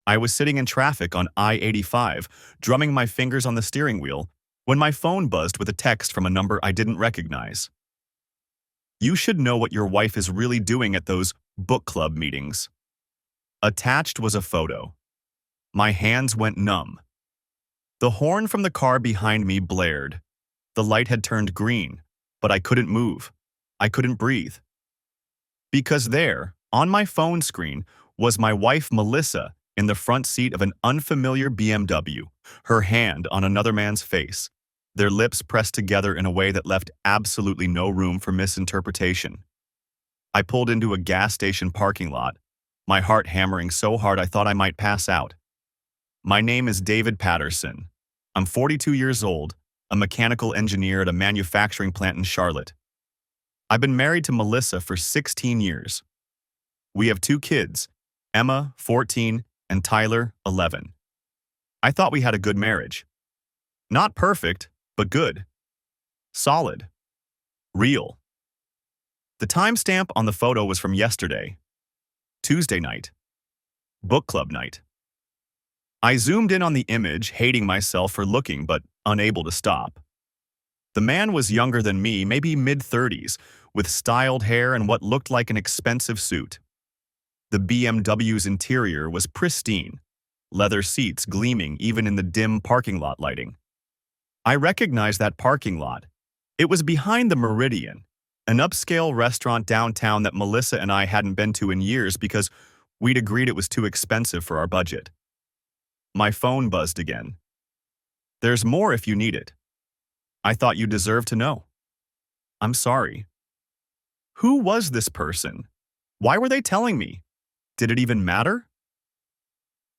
I was sitting in traffic on I-85, drumming my fingers on the steering wheel, when my phone buzzed with a text from a number I didn't recognize. You should know what your wife is really doing at those book club meetings. Attached was a photo. My hands went numb. The horn from the car behind me blared. The light had turned green, but I couldn't move. I couldn't breathe. Because there, on my phone screen, was my wife Melissa in the front seat of an unfamiliar BMW, her hand on another man's face, their lips pressed together in a way that left absolutely no room for misinterpretation. I pulled into a gas station parking lot, my heart hammering so hard I thought I might pass out. My name is David Patterson. I'm 42 years old, a mechanical engineer at a manufacturing plant in Charlotte. I've been married to Melissa for 16 years. We have 2 kids, Emma, 14, and Tyler, 11. I thought we had a good marriage. Not perfect, but good. Solid. Real. The timestamp on the photo was from yesterday, Tuesday night. Book club night. I zoomed in on the image, hating myself for looking but unable to stop. The man was younger than me, maybe mid-30s, with styled hair and what looked like an expensive suit. The BMW's interior was pristine, leather seats gleaming even in the dim parking lot lighting. I recognized that parking lot. It was behind the Meridian, an upscale restaurant downtown that Melissa and I hadn't been to in years because we'd agreed it was too expensive for our budget. My phone buzzed again. There's more if you need it. I thought you deserved to know. I'm sorry. Who was this person? Why were they telling me? Did it even matter?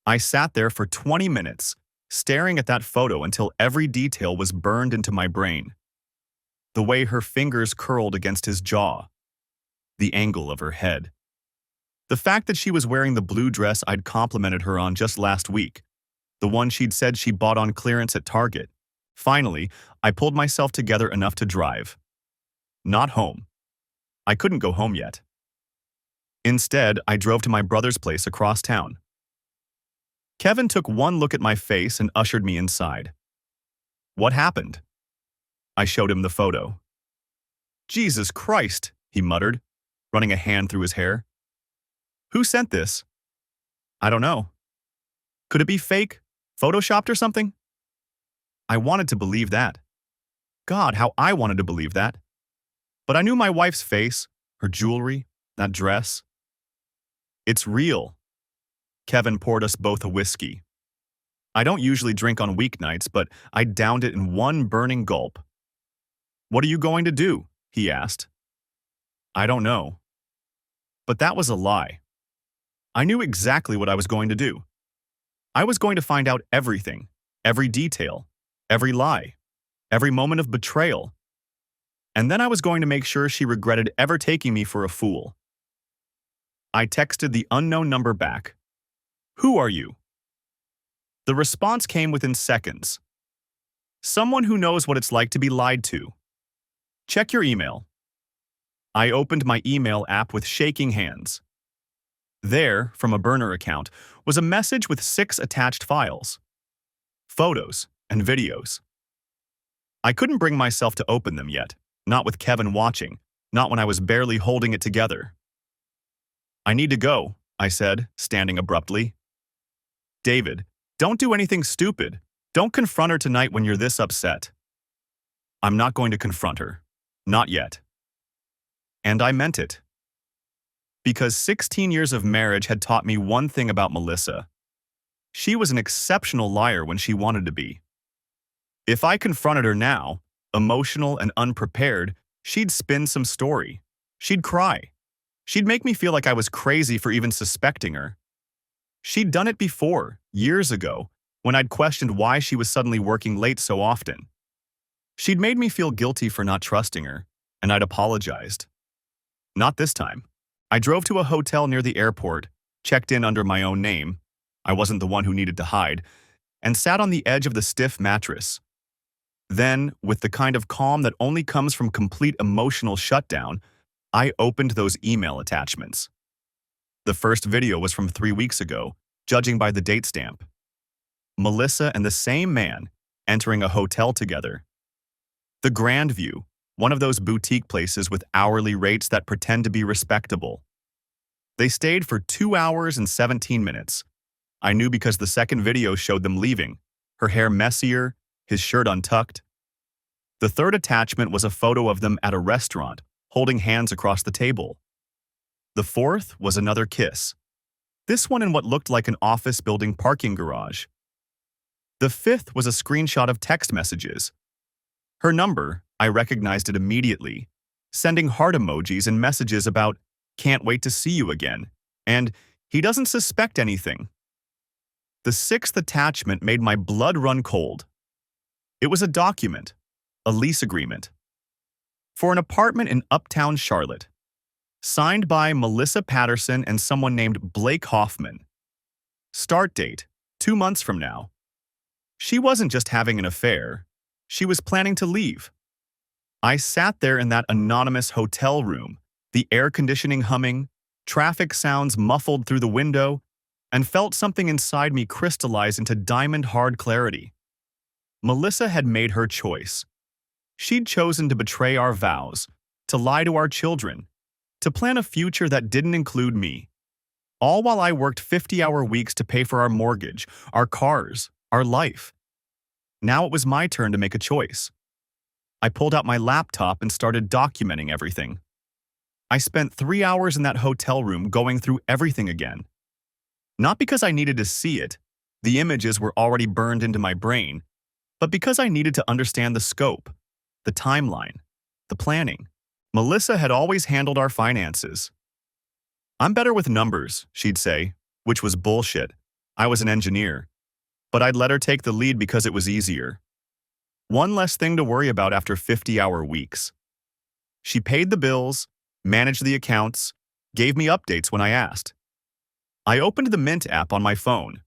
I sat there for 20 minutes, staring at that photo until every detail was burned into my brain. The way her fingers curled against his jaw. The angle of her head. The fact that she was wearing the blue dress I'd complimented her on just last week. The one she'd said she bought on clearance at Target. Finally, I pulled myself together enough to drive. Not home. I couldn't go home yet. Instead, I drove to my brother's place across town. Kevin took one look at my face and ushered me inside. What happened? I showed him the photo. Jesus Christ, he muttered, running a hand through his hair. Who sent this? I don't know. Could it be fake? Photoshopped or something? I wanted to believe that. God, how I wanted to believe that. But I knew my wife's face, her jewelry, that dress. It's real. Kevin poured us both a whiskey. I don't usually drink on weeknights, but I downed it in one burning gulp. What are you going to do? He asked. I don't know. But that was a lie. I knew exactly what I was going to do. I was going to find out everything, every detail, every lie, every moment of betrayal. And then I was going to make sure she regretted ever taking me for a fool. I texted the unknown number back. Who are you? The response came within seconds. Someone who knows what it's like to be lied to. Check your email. I opened my email app with shaking hands. There, from a burner account, was a message with 6 attached files. Photos and videos. I couldn't bring myself to open them yet, not with Kevin watching, not when I was barely holding it together. I need to go, I said, standing abruptly. David, don't do anything stupid. Don't confront her tonight when you're this upset. I'm not going to confront her. Not yet. And I meant it. Because 16 years of marriage had taught me one thing about Melissa. She was an exceptional liar when she wanted to be. If I confronted her now, emotional and unprepared, she'd spin some story. She'd cry. She'd make me feel like I was crazy for even suspecting her. She'd done it before, years ago, when I'd questioned why she was suddenly working late so often. She'd made me feel guilty for not trusting her, and I'd apologized. Not this time. I drove to a hotel near the airport, checked in under my own name, I wasn't the one who needed to hide, and sat on the edge of the stiff mattress. Then, with the kind of calm that only comes from complete emotional shutdown, I opened those email attachments. The first video was from 3 weeks ago, judging by the date stamp. Melissa and the same man entering a hotel together. The Grand View, one of those boutique places with hourly rates that pretend to be respectable. They stayed for 2 hours and 17 minutes. I knew because the second video showed them leaving, her hair messier, his shirt untucked. The third attachment was a photo of them at a restaurant, holding hands across the table. The fourth was another kiss, this one in what looked like an office building parking garage. The fifth was a screenshot of text messages. Her number, I recognized it immediately, sending heart emojis and messages about, "Can't wait to see you again," and "He doesn't suspect anything." The sixth attachment made my blood run cold. It was a document, a lease agreement, for an apartment in Uptown Charlotte, signed by Melissa Patterson and someone named Blake Hoffman. Start date, 2 months from now. She wasn't just having an affair, she was planning to leave. I sat there in that anonymous hotel room, the air conditioning humming, traffic sounds muffled through the window, and felt something inside me crystallize into diamond-hard clarity. Melissa had made her choice. She'd chosen to betray our vows, to lie to our children, to plan a future that didn't include me, all while I worked 50-hour weeks to pay for our mortgage, our cars, our life. Now it was my turn to make a choice. I pulled out my laptop and started documenting everything. I spent 3 hours in that hotel room going through everything again. Not because I needed to see it, the images were already burned into my brain, but because I needed to understand the scope, the timeline, the planning. Melissa had always handled our finances. "I'm better with numbers," she'd say, which was bullshit. I was an engineer. But I'd let her take the lead because it was easier. One less thing to worry about after 50-hour weeks. She paid the bills, managed the accounts, gave me updates when I asked. I opened the Mint app on my phone.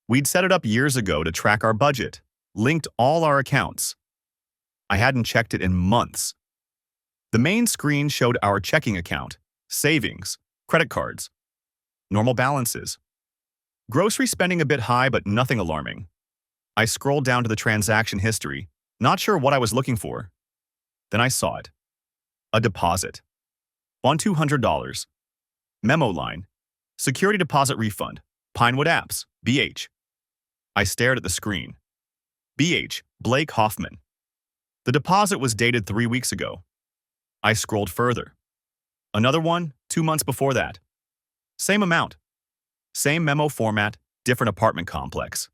We'd set it up years ago to track our budget, linked all our accounts. I hadn't checked it in months. The main screen showed our checking account, savings, credit cards, normal balances. Grocery spending a bit high, but nothing alarming. I scrolled down to the transaction history, not sure what I was looking for. Then I saw it. A deposit. On $200. Memo line. Security deposit refund. Pinewood Apps. BH. I stared at the screen. BH. Blake Hoffman. The deposit was dated 3 weeks ago. I scrolled further. Another one, 2 months before that. Same amount. Same memo format, different apartment complex.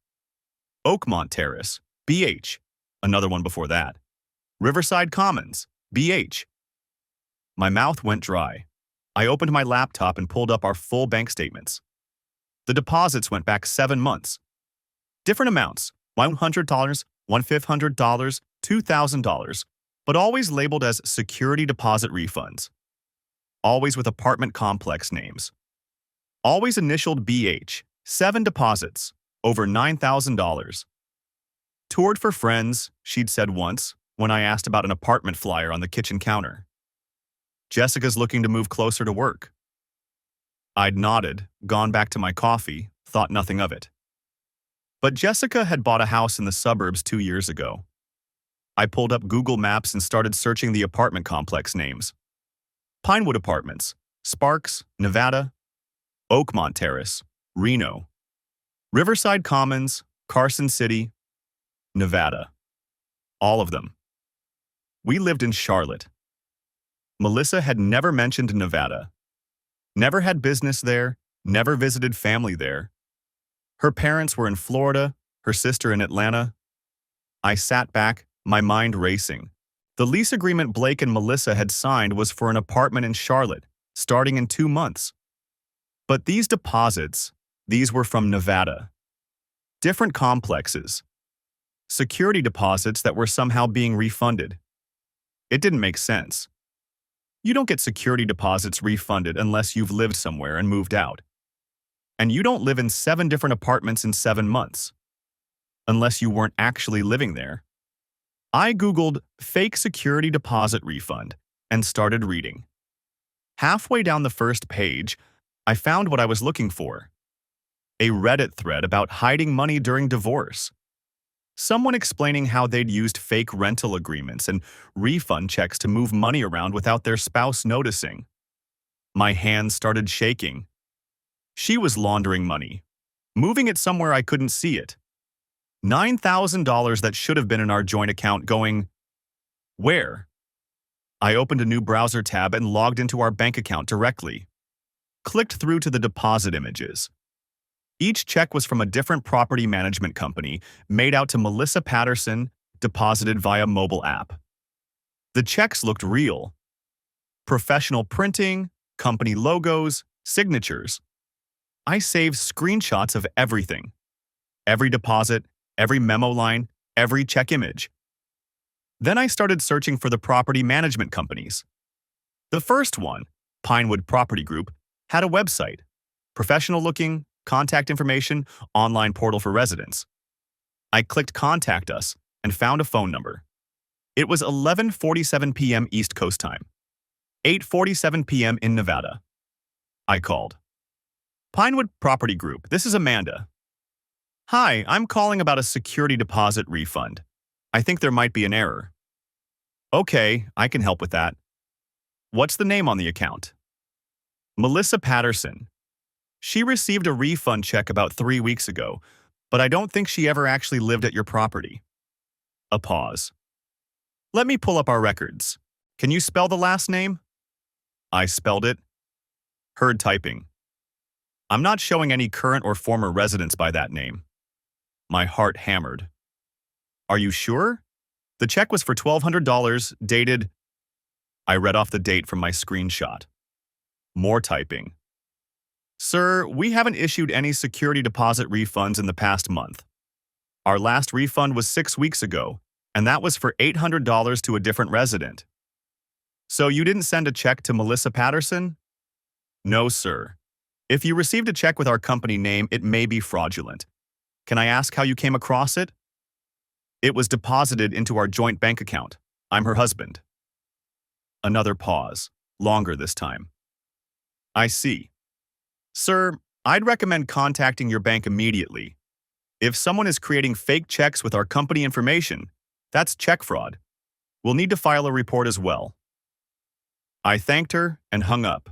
Oakmont Terrace. BH. Another one before that. Riverside Commons. BH. My mouth went dry. I opened my laptop and pulled up our full bank statements. The deposits went back 7 months. Different amounts, $100, $1,500, $2,000, but always labeled as security deposit refunds. Always with apartment complex names. Always initialed BH, 7 deposits, over $9,000. Toured for friends, she'd said once, when I asked about an apartment flyer on the kitchen counter. Jessica's looking to move closer to work. I'd nodded, gone back to my coffee, thought nothing of it. But Jessica had bought a house in the suburbs 2 years ago. I pulled up Google Maps and started searching the apartment complex names. Pinewood Apartments, Sparks, Nevada. Oakmont Terrace, Reno. Riverside Commons, Carson City, Nevada. All of them. We lived in Charlotte. Melissa had never mentioned Nevada. Never had business there, never visited family there. Her parents were in Florida, her sister in Atlanta. I sat back, my mind racing. The lease agreement Blake and Melissa had signed was for an apartment in Charlotte, starting in 2 months. But these deposits, these were from Nevada. Different complexes. Security deposits that were somehow being refunded. It didn't make sense. You don't get security deposits refunded unless you've lived somewhere and moved out. And you don't live in 7 different apartments in 7 months. Unless you weren't actually living there. I Googled fake security deposit refund and started reading. Halfway down the first page, I found what I was looking for. A Reddit thread about hiding money during divorce. Someone explaining how they'd used fake rental agreements and refund checks to move money around without their spouse noticing. My hands started shaking. She was laundering money, moving it somewhere I couldn't see it. $9,000 that should have been in our joint account going, where? I opened a new browser tab and logged into our bank account directly. Clicked through to the deposit images. Each check was from a different property management company, made out to Melissa Patterson, deposited via mobile app. The checks looked real. Professional printing, company logos, signatures. I saved screenshots of everything. Every deposit, every memo line, every check image. Then I started searching for the property management companies. The first one, Pinewood Property Group, had a website. Professional-looking, contact information, online portal for residents. I clicked Contact Us and found a phone number. It was 11:47 p.m. East Coast time, 8:47 p.m. in Nevada. I called. Pinewood Property Group, this is Amanda. Hi, I'm calling about a security deposit refund. I think there might be an error. Okay, I can help with that. What's the name on the account? Melissa Patterson. She received a refund check about 3 weeks ago, but I don't think she ever actually lived at your property. A pause. Let me pull up our records. Can you spell the last name? I spelled it. Heard typing. I'm not showing any current or former residents by that name. My heart hammered. Are you sure? The check was for $1,200, dated. I read off the date from my screenshot. More typing. Sir, we haven't issued any security deposit refunds in the past month. Our last refund was 6 weeks ago, and that was for $800 to a different resident. So you didn't send a check to Melissa Patterson? No, sir. If you received a check with our company name, it may be fraudulent. Can I ask how you came across it? It was deposited into our joint bank account. I'm her husband. Another pause, longer this time. I see. Sir, I'd recommend contacting your bank immediately. If someone is creating fake checks with our company information, that's check fraud. We'll need to file a report as well. I thanked her and hung up.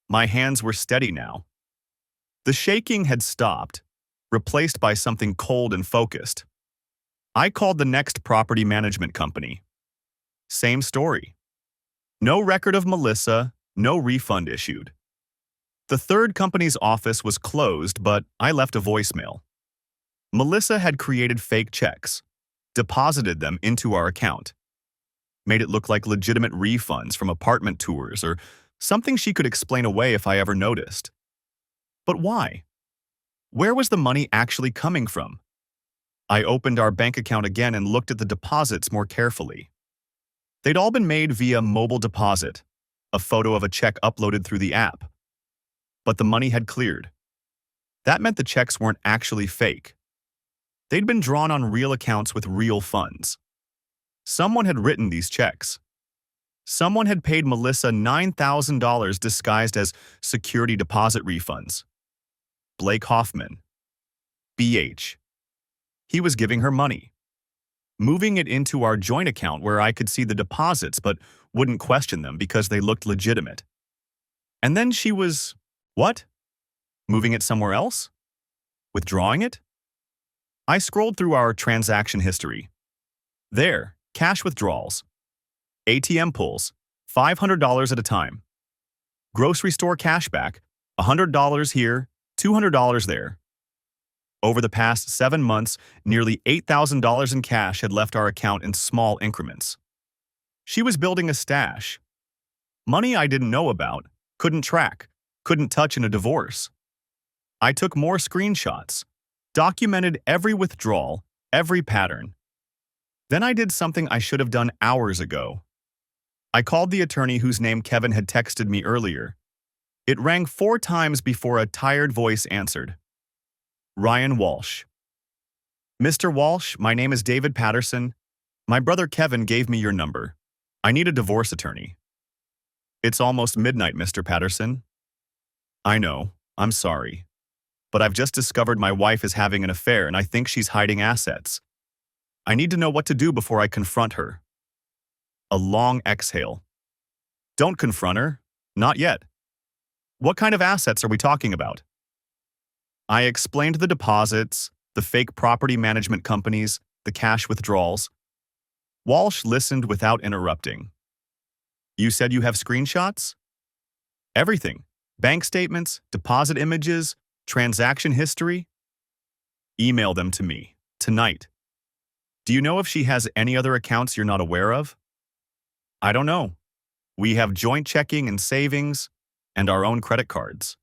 My hands were steady now. The shaking had stopped, replaced by something cold and focused. I called the next property management company. Same story. No record of Melissa, no refund issued. The third company's office was closed, but I left a voicemail. Melissa had created fake checks, deposited them into our account, made it look like legitimate refunds from apartment tours or something she could explain away if I ever noticed. But why? Where was the money actually coming from? I opened our bank account again and looked at the deposits more carefully. They'd all been made via mobile deposit, a photo of a check uploaded through the app. But the money had cleared. That meant the checks weren't actually fake. They'd been drawn on real accounts with real funds. Someone had written these checks. Someone had paid Melissa $9,000 disguised as security deposit refunds. Blake Hoffman. BH. He was giving her money, moving it into our joint account where I could see the deposits but wouldn't question them because they looked legitimate. And then she was, what? Moving it somewhere else? Withdrawing it? I scrolled through our transaction history. There, cash withdrawals. ATM pulls, $500 at a time. Grocery store cashback, $100 here, $200 there. Over the past 7 months, nearly $8,000 in cash had left our account in small increments. She was building a stash. Money I didn't know about, couldn't track, couldn't touch in a divorce. I took more screenshots, documented every withdrawal, every pattern. Then I did something I should have done hours ago. I called the attorney whose name Kevin had texted me earlier. It rang 4 times before a tired voice answered. Ryan Walsh. Mr. Walsh, my name is David Patterson. My brother Kevin gave me your number. I need a divorce attorney. It's almost midnight, Mr. Patterson. I know. I'm sorry. but I've just discovered my wife is having an affair and I think she's hiding assets. I need to know what to do before I confront her. A long exhale. Don't confront her. Not yet. What kind of assets are we talking about? I explained the deposits, the fake property management companies, the cash withdrawals. Walsh listened without interrupting. You said you have screenshots? Everything. Bank statements, deposit images, transaction history. Email them to me, tonight. Do you know if she has any other accounts you're not aware of? I don't know. We have joint checking and savings, and our own credit cards.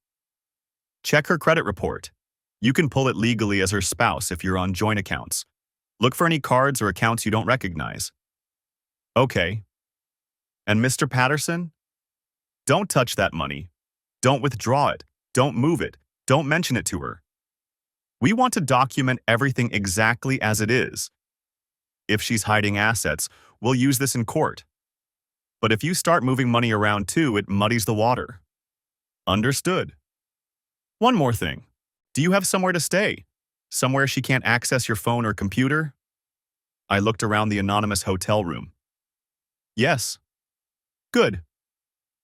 Check her credit report. You can pull it legally as her spouse if you're on joint accounts. Look for any cards or accounts you don't recognize. Okay. And Mr. Patterson? Don't touch that money. Don't withdraw it. Don't move it. Don't mention it to her. We want to document everything exactly as it is. If she's hiding assets, we'll use this in court. But if you start moving money around too, it muddies the water. Understood. One more thing. Do you have somewhere to stay? Somewhere she can't access your phone or computer? I looked around the anonymous hotel room. Yes. Good.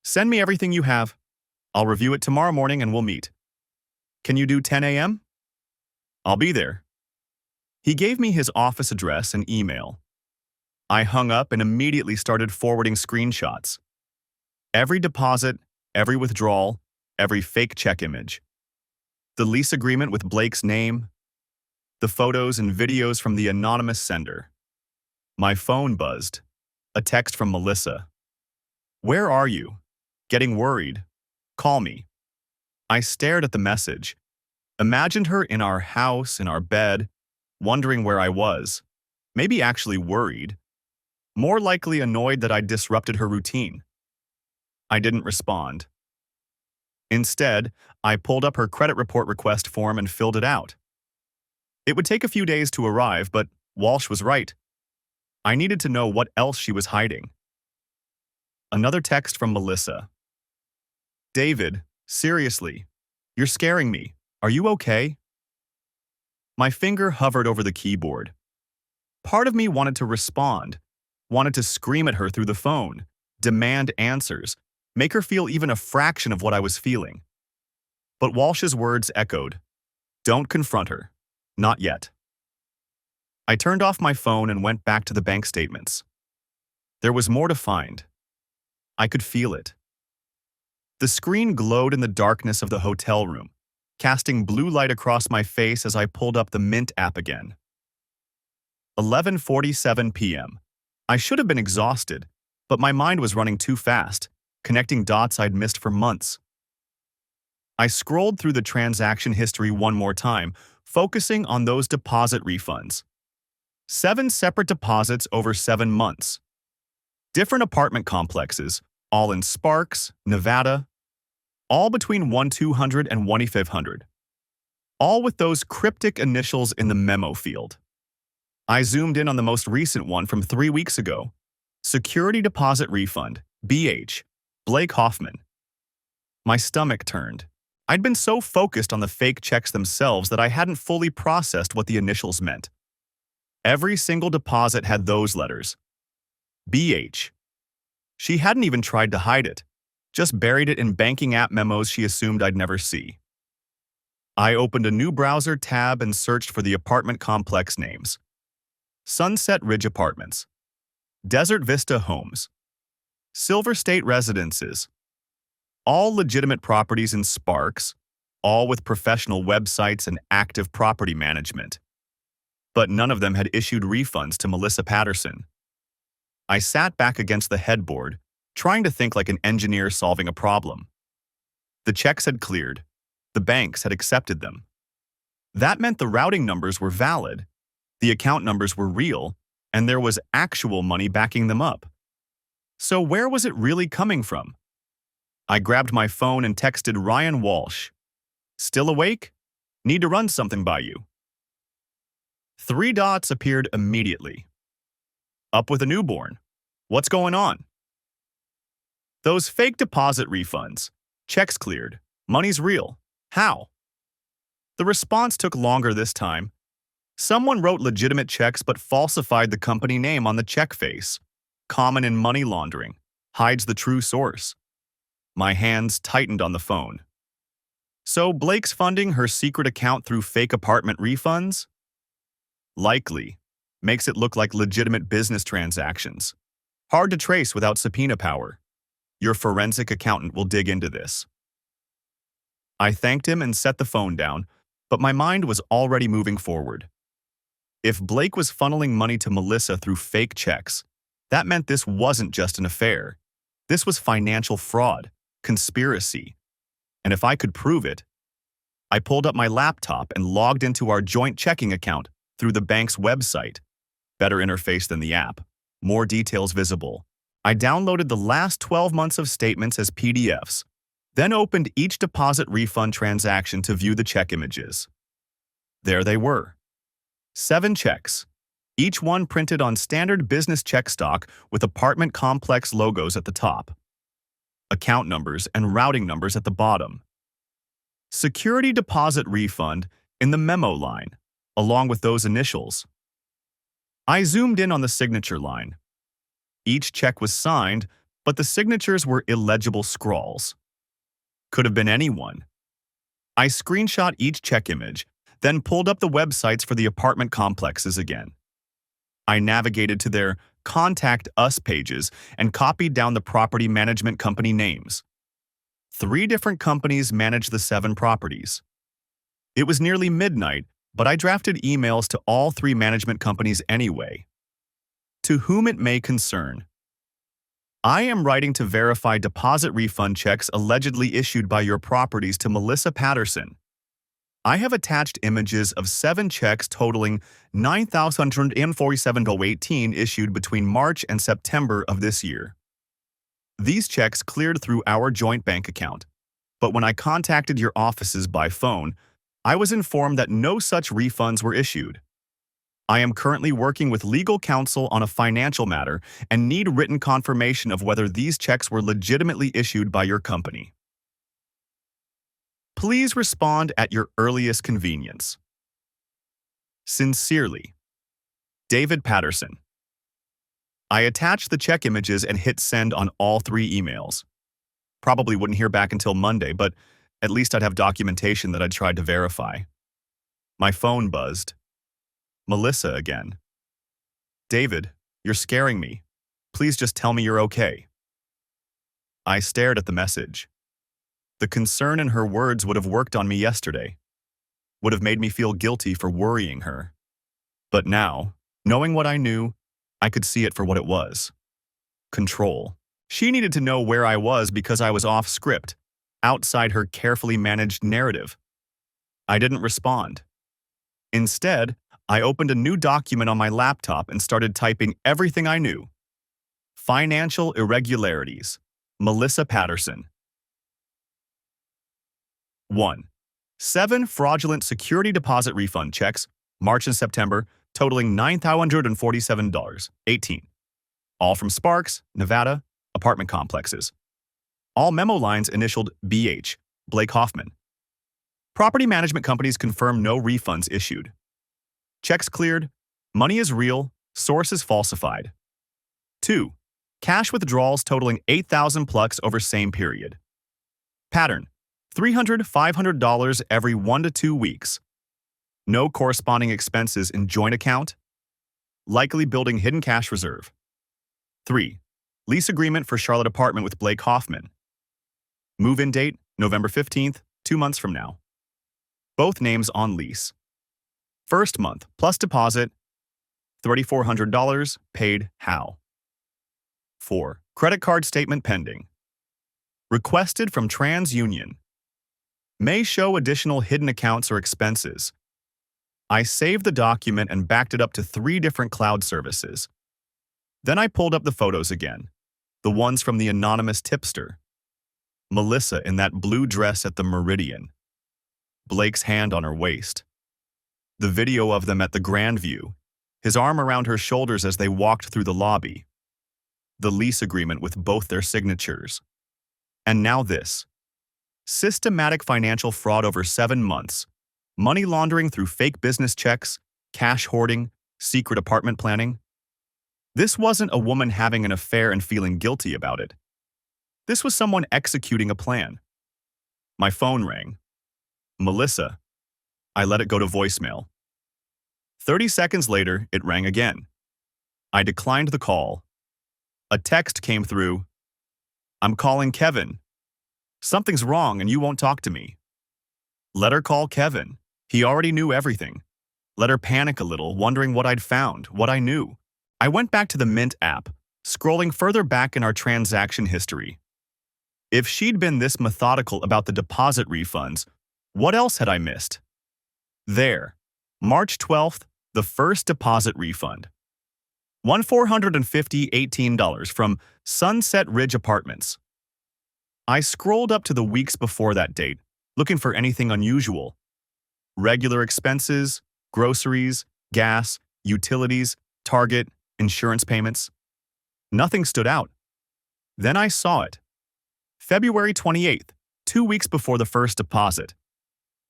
Send me everything you have. I'll review it tomorrow morning and we'll meet. Can you do 10 a.m.? I'll be there. He gave me his office address and email. I hung up and immediately started forwarding screenshots. Every deposit, every withdrawal, every fake check image. The lease agreement with Blake's name. The photos and videos from the anonymous sender. My phone buzzed. A text from Melissa. Where are you? Getting worried. Call me. I stared at the message. Imagined her in our house, in our bed, wondering where I was. Maybe actually worried. More likely annoyed that I'd disrupted her routine. I didn't respond. Instead, I pulled up her credit report request form and filled it out. It would take a few days to arrive, but Walsh was right. I needed to know what else she was hiding. Another text from Melissa. David, seriously, you're scaring me. Are you okay? My finger hovered over the keyboard. Part of me wanted to respond, wanted to scream at her through the phone, demand answers, make her feel even a fraction of what I was feeling. But Walsh's words echoed. Don't confront her. Not yet. I turned off my phone and went back to the bank statements. There was more to find. I could feel it. The screen glowed in the darkness of the hotel room, casting blue light across my face as I pulled up the Mint app again. 11:47 p.m. I should have been exhausted, but my mind was running too fast, connecting dots I'd missed for months. I scrolled through the transaction history one more time, focusing on those deposit refunds. 7 separate deposits over 7 months. Different apartment complexes, all in Sparks, Nevada, all between 1,200 and 1,500. All with those cryptic initials in the memo field. I zoomed in on the most recent one from 3 weeks ago. Security Deposit Refund, BH, Blake Hoffman. My stomach turned. I'd been so focused on the fake checks themselves that I hadn't fully processed what the initials meant. Every single deposit had those letters. BH. She hadn't even tried to hide it, just buried it in banking app memos she assumed I'd never see. I opened a new browser tab and searched for the apartment complex names. Sunset Ridge Apartments, Desert Vista Homes, Silver State Residences, all legitimate properties in Sparks, all with professional websites and active property management. But none of them had issued refunds to Melissa Patterson. I sat back against the headboard, trying to think like an engineer solving a problem. The checks had cleared. The banks had accepted them. That meant the routing numbers were valid, the account numbers were real, and there was actual money backing them up. So where was it really coming from? I grabbed my phone and texted Ryan Walsh. Still awake? Need to run something by you. 3 dots appeared immediately. Up with a newborn. What's going on? Those fake deposit refunds. Checks cleared. Money's real. How? The response took longer this time. Someone wrote legitimate checks but falsified the company name on the check face. Common in money laundering. Hides the true source. My hands tightened on the phone. So Blake's funding her secret account through fake apartment refunds? Likely. Makes it look like legitimate business transactions. Hard to trace without subpoena power. Your forensic accountant will dig into this. I thanked him and set the phone down, but my mind was already moving forward. If Blake was funneling money to Melissa through fake checks, that meant this wasn't just an affair. This was financial fraud, conspiracy. And if I could prove it, I pulled up my laptop and logged into our joint checking account through the bank's website. Better interface than the app. More details visible. I downloaded the last 12 months of statements as PDFs, then opened each deposit refund transaction to view the check images. There they were. 7 checks, each one printed on standard business check stock with apartment complex logos at the top. Account numbers and routing numbers at the bottom. Security deposit refund in the memo line, along with those initials. I zoomed in on the signature line. Each check was signed, but the signatures were illegible scrawls. Could have been anyone. I screenshot each check image, then pulled up the websites for the apartment complexes again. I navigated to their Contact Us pages and copied down the property management company names. 3 different companies managed the 7 properties. It was nearly midnight, but I drafted emails to all 3 management companies anyway. To whom it may concern. I am writing to verify deposit refund checks allegedly issued by your properties to Melissa Patterson. I have attached images of 7 checks totaling $9,147.18 issued between March and September of this year. These checks cleared through our joint bank account, but when I contacted your offices by phone, I was informed that no such refunds were issued. I am currently working with legal counsel on a financial matter and need written confirmation of whether these checks were legitimately issued by your company. Please respond at your earliest convenience. Sincerely, David Patterson. I attached the check images and hit send on all 3 emails. Probably wouldn't hear back until Monday, but at least I'd have documentation that I'd tried to verify. My phone buzzed. Melissa again. David, you're scaring me. Please just tell me you're okay. I stared at the message. The concern in her words would have worked on me yesterday. Would have made me feel guilty for worrying her. But now, knowing what I knew, I could see it for what it was. Control. She needed to know where I was because I was off script, outside her carefully managed narrative. I didn't respond. Instead, I opened a new document on my laptop and started typing everything I knew. Financial irregularities. Melissa Patterson. 1. 7 fraudulent security deposit refund checks, March and September, totaling $9,147.18. All from Sparks, Nevada, apartment complexes. All memo lines initialed BH, Blake Hoffman. Property management companies confirm no refunds issued. Checks cleared, money is real, source is falsified. 2. Cash withdrawals totaling $8,000 plus over same period. Pattern, $300, $500 every 1 to 2 weeks. No corresponding expenses in joint account. Likely building hidden cash reserve. 3. Lease agreement for Charlotte apartment with Blake Hoffman. Move-in date, November 15th, 2 months from now. Both names on lease. First month, plus deposit, $3,400, paid how? 4. Credit card statement pending. Requested from TransUnion. May show additional hidden accounts or expenses. I saved the document and backed it up to 3 different cloud services. Then I pulled up the photos again, the ones from the anonymous tipster. Melissa in that blue dress at the Meridian. Blake's hand on her waist. The video of them at the Grand View, his arm around her shoulders as they walked through the lobby. The lease agreement with both their signatures. And now this. Systematic financial fraud over 7 months, Money laundering through fake business checks, cash hoarding, secret apartment planning. This wasn't a woman having an affair and feeling guilty about it. This was someone executing a plan. My phone rang. Melissa. I let it go to voicemail. 30 seconds later, it rang again. I declined the call. A text came through. I'm calling Kevin. Something's wrong and you won't talk to me. Let her call Kevin. He already knew everything. Let her panic a little, wondering what I'd found, what I knew. I went back to the Mint app, scrolling further back in our transaction history. If she'd been this methodical about the deposit refunds, what else had I missed? There, March 12th, the first deposit refund. $1,450.18 from Sunset Ridge Apartments. I scrolled up to the weeks before that date, looking for anything unusual. Regular expenses, groceries, gas, utilities, Target, insurance payments. Nothing stood out. Then I saw it. February 28th, 2 weeks before the first deposit.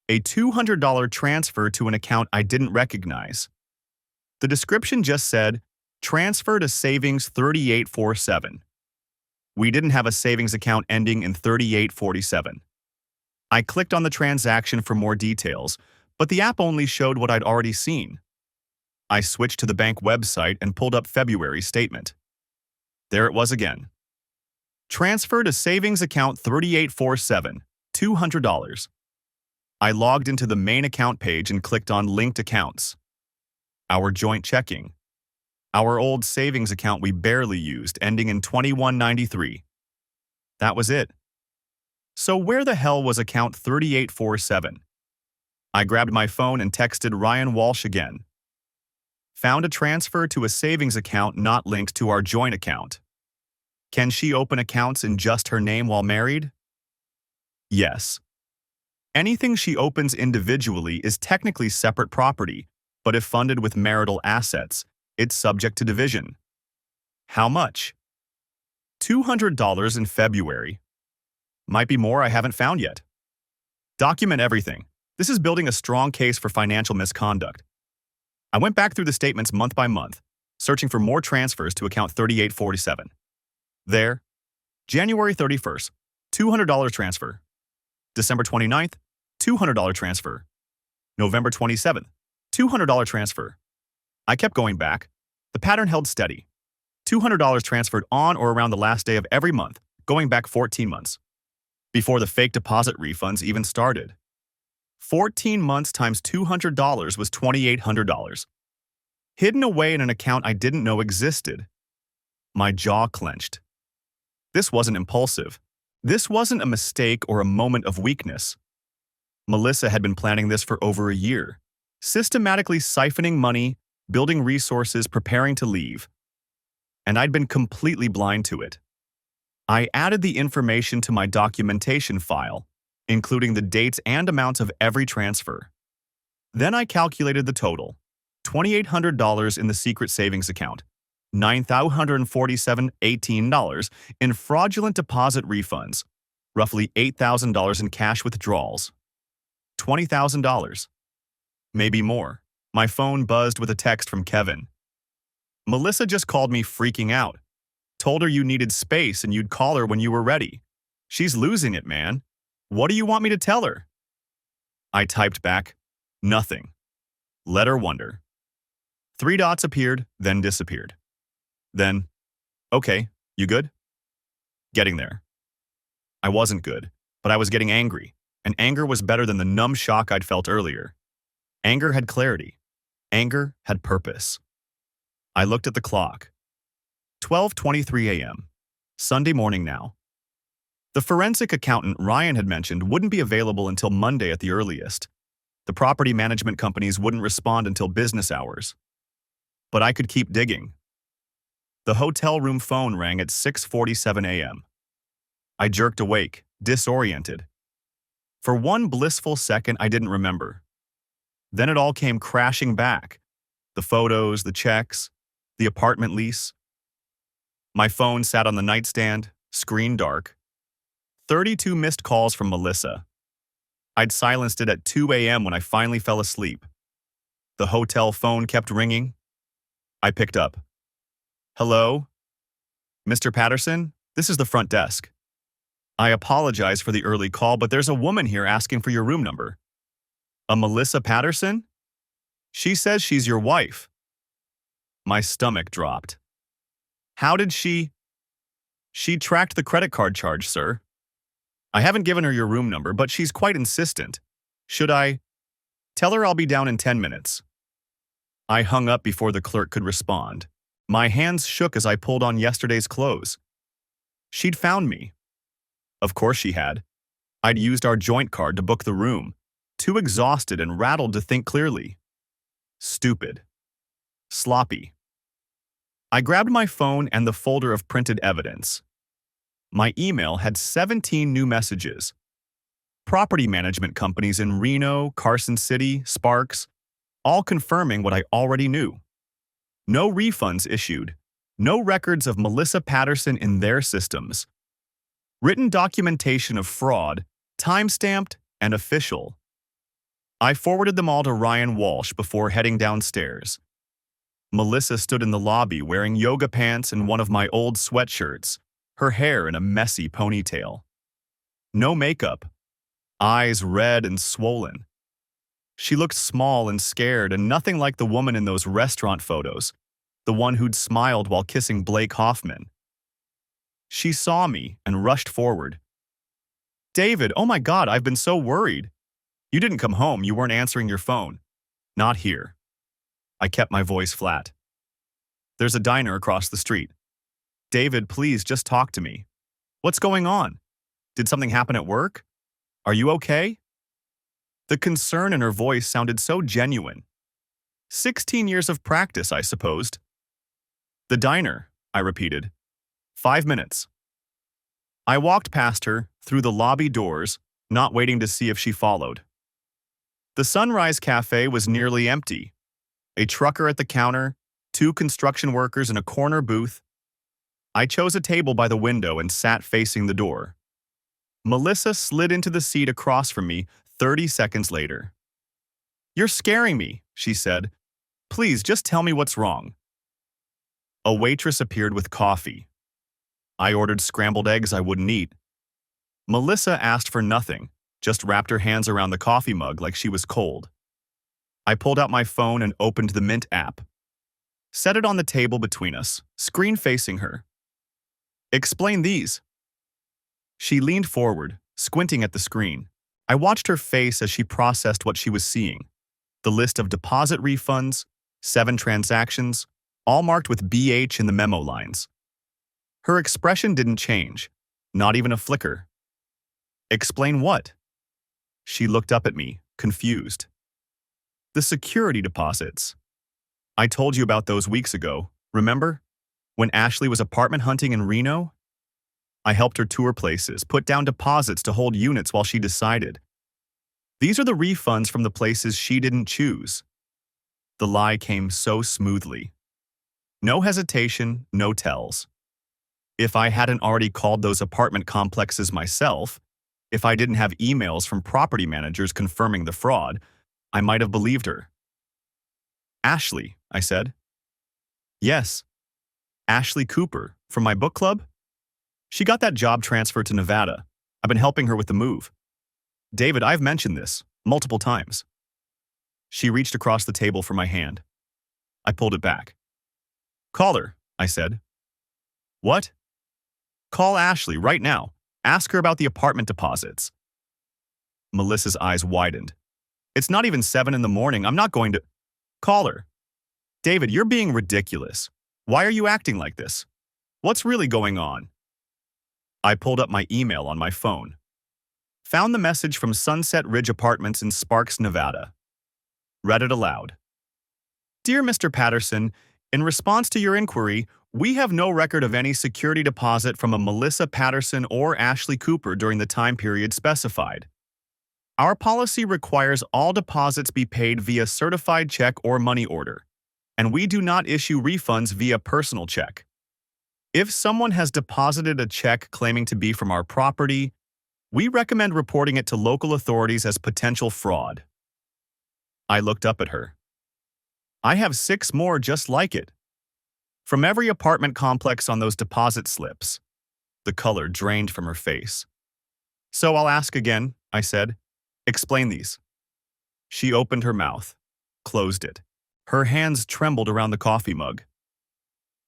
A $200 transfer to an account I didn't recognize. The description just said, transfer to savings 3847. We didn't have a savings account ending in 3847. I clicked on the transaction for more details, but the app only showed what I'd already seen. I switched to the bank website and pulled up February's statement. There it was again. Transfer to savings account 3847, $200. I logged into the main account page and clicked on linked accounts. Our joint checking. Our old savings account we barely used, ending in 2193. That was it. So where the hell was account 3847? I grabbed my phone and texted Ryan Walsh again. Found a transfer to a savings account not linked to our joint account. Can she open accounts in just her name while married? Yes. Anything she opens individually is technically separate property, but if funded with marital assets, it's subject to division. How much? $200 in February. Might be more I haven't found yet. Document everything. This is building a strong case for financial misconduct. I went back through the statements month by month, searching for more transfers to account 3847. There, January 31st, $200 transfer. December 29th, $200 transfer. November 27th, $200 transfer. I kept going back. The pattern held steady. $200 transferred on or around the last day of every month, going back 14 months. Before the fake deposit refunds even started. 14 months times $200 was $2,800. Hidden away in an account I didn't know existed. My jaw clenched. This wasn't impulsive. This wasn't a mistake or a moment of weakness. Melissa had been planning this for over a year, systematically siphoning money, building resources, preparing to leave. And I'd been completely blind to it. I added the information to my documentation file, including the dates and amounts of every transfer. Then I calculated the total, $2,800 in the secret savings account, $9,147.18 in fraudulent deposit refunds, roughly $8,000 in cash withdrawals, $20,000. Maybe more. My phone buzzed with a text from Kevin. Melissa just called me freaking out. Told her you needed space and you'd call her when you were ready. She's losing it, man. What do you want me to tell her? I typed back, nothing. Let her wonder. 3 dots appeared, then disappeared. Then, okay, you good? Getting there. I wasn't good, but I was getting angry, and anger was better than the numb shock I'd felt earlier. Anger had clarity. Anger had purpose. I looked at the clock. 12:23 a.m. Sunday morning now. The forensic accountant Ryan had mentioned wouldn't be available until Monday at the earliest. The property management companies wouldn't respond until business hours. But I could keep digging. The hotel room phone rang at 6:47 a.m. I jerked awake, disoriented. For one blissful second, I didn't remember. Then it all came crashing back. The photos, the checks, the apartment lease. My phone sat on the nightstand, screen dark. 32 missed calls from Melissa. I'd silenced it at 2 a.m. when I finally fell asleep. The hotel phone kept ringing. I picked up. Hello? Mr. Patterson? This is the front desk. I apologize for the early call, but there's a woman here asking for your room number. A Melissa Patterson? She says she's your wife. My stomach dropped. How did she? She tracked the credit card charge, sir. I haven't given her your room number, but she's quite insistent. Should I? Tell her I'll be down in 10 minutes. I hung up before the clerk could respond. My hands shook as I pulled on yesterday's clothes. She'd found me. Of course she had. I'd used our joint card to book the room, too exhausted and rattled to think clearly. Stupid. Sloppy. I grabbed my phone and the folder of printed evidence. My email had 17 new messages. Property management companies in Reno, Carson City, Sparks, all confirming what I already knew. No refunds issued. No records of Melissa Patterson in their systems. Written documentation of fraud, time-stamped and official. I forwarded them all to Ryan Walsh before heading downstairs. Melissa stood in the lobby wearing yoga pants and one of my old sweatshirts, her hair in a messy ponytail. No makeup, eyes red and swollen. She looked small and scared and nothing like the woman in those restaurant photos, the one who'd smiled while kissing Blake Hoffman. She saw me and rushed forward. David, oh my God, I've been so worried. You didn't come home, you weren't answering your phone. Not here. I kept my voice flat. There's a diner across the street. David, please just talk to me. What's going on? Did something happen at work? Are you okay? The concern in her voice sounded so genuine. 16 years of practice, I supposed. The diner, I repeated. 5 minutes. I walked past her, through the lobby doors, not waiting to see if she followed. The Sunrise Cafe was nearly empty. A trucker at the counter, 2 construction workers in a corner booth. I chose a table by the window and sat facing the door. Melissa slid into the seat across from me 30 seconds later. You're scaring me, she said. Please just tell me what's wrong. A waitress appeared with coffee. I ordered scrambled eggs I wouldn't eat. Melissa asked for nothing, just wrapped her hands around the coffee mug like she was cold. I pulled out my phone and opened the Mint app. Set it on the table between us, screen facing her. Explain these. She leaned forward, squinting at the screen. I watched her face as she processed what she was seeing. The list of deposit refunds, 7 transactions, all marked with BH in the memo lines. Her expression didn't change, not even a flicker. Explain what? She looked up at me, confused. The security deposits. I told you about those weeks ago, remember? When Ashley was apartment hunting in Reno? I helped her tour places, put down deposits to hold units while she decided. These are the refunds from the places she didn't choose. The lie came so smoothly. No hesitation, no tells. If I hadn't already called those apartment complexes myself, if I didn't have emails from property managers confirming the fraud, I might have believed her. Ashley, I said. Yes. Ashley Cooper, from my book club? She got that job transfer to Nevada. I've been helping her with the move. David, I've mentioned this multiple times. She reached across the table for my hand. I pulled it back. Call her, I said. What? Call Ashley right now. Ask her about the apartment deposits. Melissa's eyes widened. It's not even 7 in the morning. I'm not going to... Call her. David, you're being ridiculous. Why are you acting like this? What's really going on? I pulled up my email on my phone. Found the message from Sunset Ridge Apartments in Sparks, Nevada. Read it aloud. Dear Mr. Patterson, in response to your inquiry, we have no record of any security deposit from a Melissa Patterson or Ashley Cooper during the time period specified. Our policy requires all deposits be paid via certified check or money order, and we do not issue refunds via personal check. If someone has deposited a check claiming to be from our property, We recommend reporting it to local authorities as potential fraud. I looked up at her. I have 6 more just like it. From every apartment complex on those deposit slips. The color drained from her face. So I'll ask again, I said. Explain these. She opened her mouth, closed it. Her hands trembled around the coffee mug.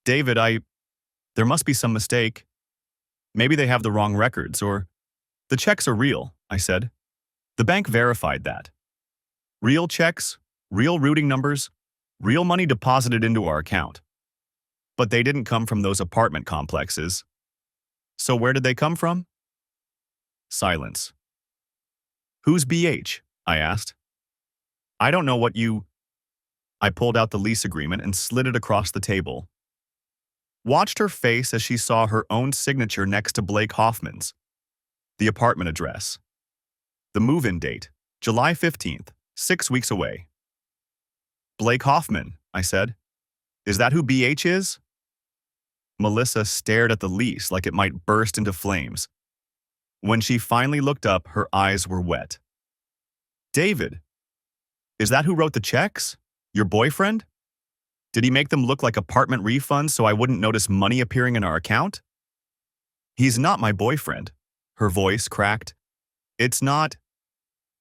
David, there must be some mistake. Maybe they have the wrong records, or the checks are real, I said. The bank verified that. Real checks, real routing numbers, real money deposited into our account. But they didn't come from those apartment complexes. So where did they come from? Silence. Who's BH? I asked. I don't know what you... I pulled out the lease agreement and slid it across the table. Watched her face as she saw her own signature next to Blake Hoffman's. The apartment address. The move-in date, July 15th, 6 weeks away. Blake Hoffman, I said. Is that who BH is? Melissa stared at the lease like it might burst into flames. When she finally looked up, her eyes were wet. David, is that who wrote the checks? Your boyfriend? Did he make them look like apartment refunds so I wouldn't notice money appearing in our account? He's not my boyfriend. Her voice cracked. It's not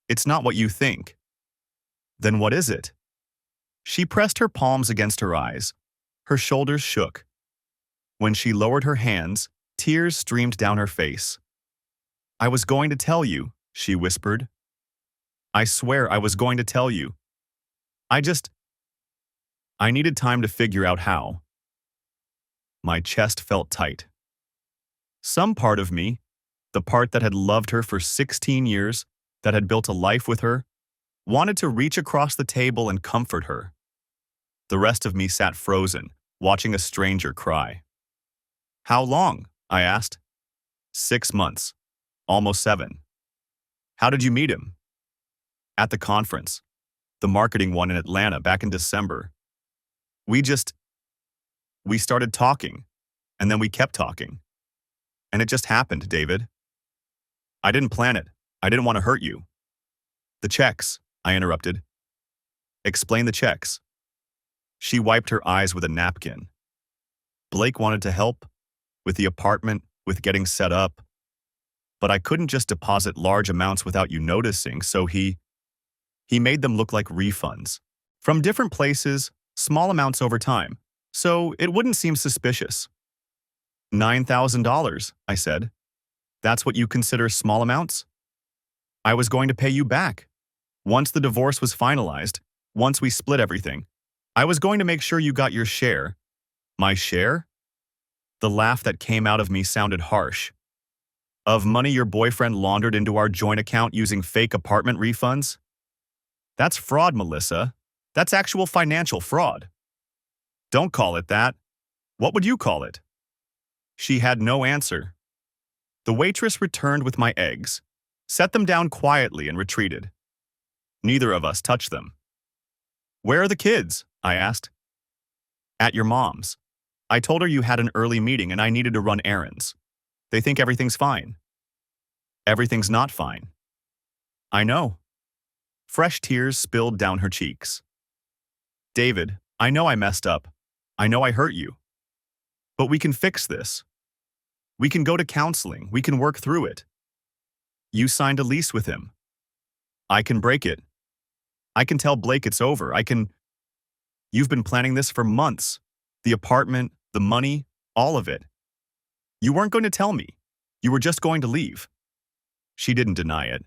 what you think. Then what is it? She pressed her palms against her eyes. Her shoulders shook. When she lowered her hands, tears streamed down her face. I was going to tell you, she whispered. I swear I was going to tell you. I needed time to figure out how. My chest felt tight. Some part of me, the part that had loved her for 16 years, that had built a life with her, wanted to reach across the table and comfort her. The rest of me sat frozen, watching a stranger cry. How long? I asked. 6 months. Almost 7. How did you meet him? At the conference. The marketing one in Atlanta back in December. We started talking, and then we kept talking. And it just happened, David. I didn't plan it. I didn't want to hurt you. The checks, I interrupted. Explain the checks. She wiped her eyes with a napkin. Blake wanted to help, with the apartment, with getting set up. But I couldn't just deposit large amounts without you noticing, so he made them look like refunds. From different places, small amounts over time, so it wouldn't seem suspicious. $9,000, I said. That's what you consider small amounts? I was going to pay you back. Once the divorce was finalized, once we split everything, I was going to make sure you got your share. My share? The laugh that came out of me sounded harsh. Of money your boyfriend laundered into our joint account using fake apartment refunds? That's fraud, Melissa. That's actual financial fraud. Don't call it that. What would you call it? She had no answer. The waitress returned with my eggs, set them down quietly and retreated. Neither of us touched them. Where are the kids? I asked. At your mom's. I told her you had an early meeting and I needed to run errands. They think everything's fine. Everything's not fine. I know. Fresh tears spilled down her cheeks. David, I know I messed up. I know I hurt you. But we can fix this. We can go to counseling. We can work through it. You signed a lease with him. I can break it. I can tell Blake it's over. You've been planning this for months. The apartment, the money, all of it. You weren't going to tell me. You were just going to leave. She didn't deny it.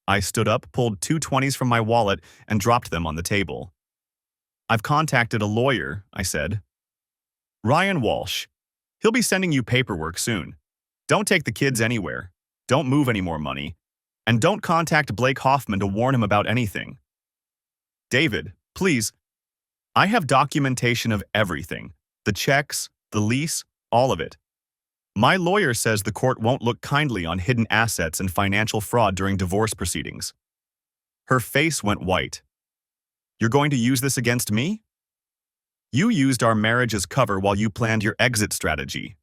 I stood up, pulled 2 20s from my wallet, and dropped them on the table. I've contacted a lawyer, I said. Ryan Walsh. He'll be sending you paperwork soon. Don't take the kids anywhere. Don't move any more money. And don't contact Blake Hoffman to warn him about anything. David, please. I have documentation of everything. The checks, the lease, all of it. My lawyer says the court won't look kindly on hidden assets and financial fraud during divorce proceedings. Her face went white. You're going to use this against me? You used our marriage as cover while you planned your exit strategy.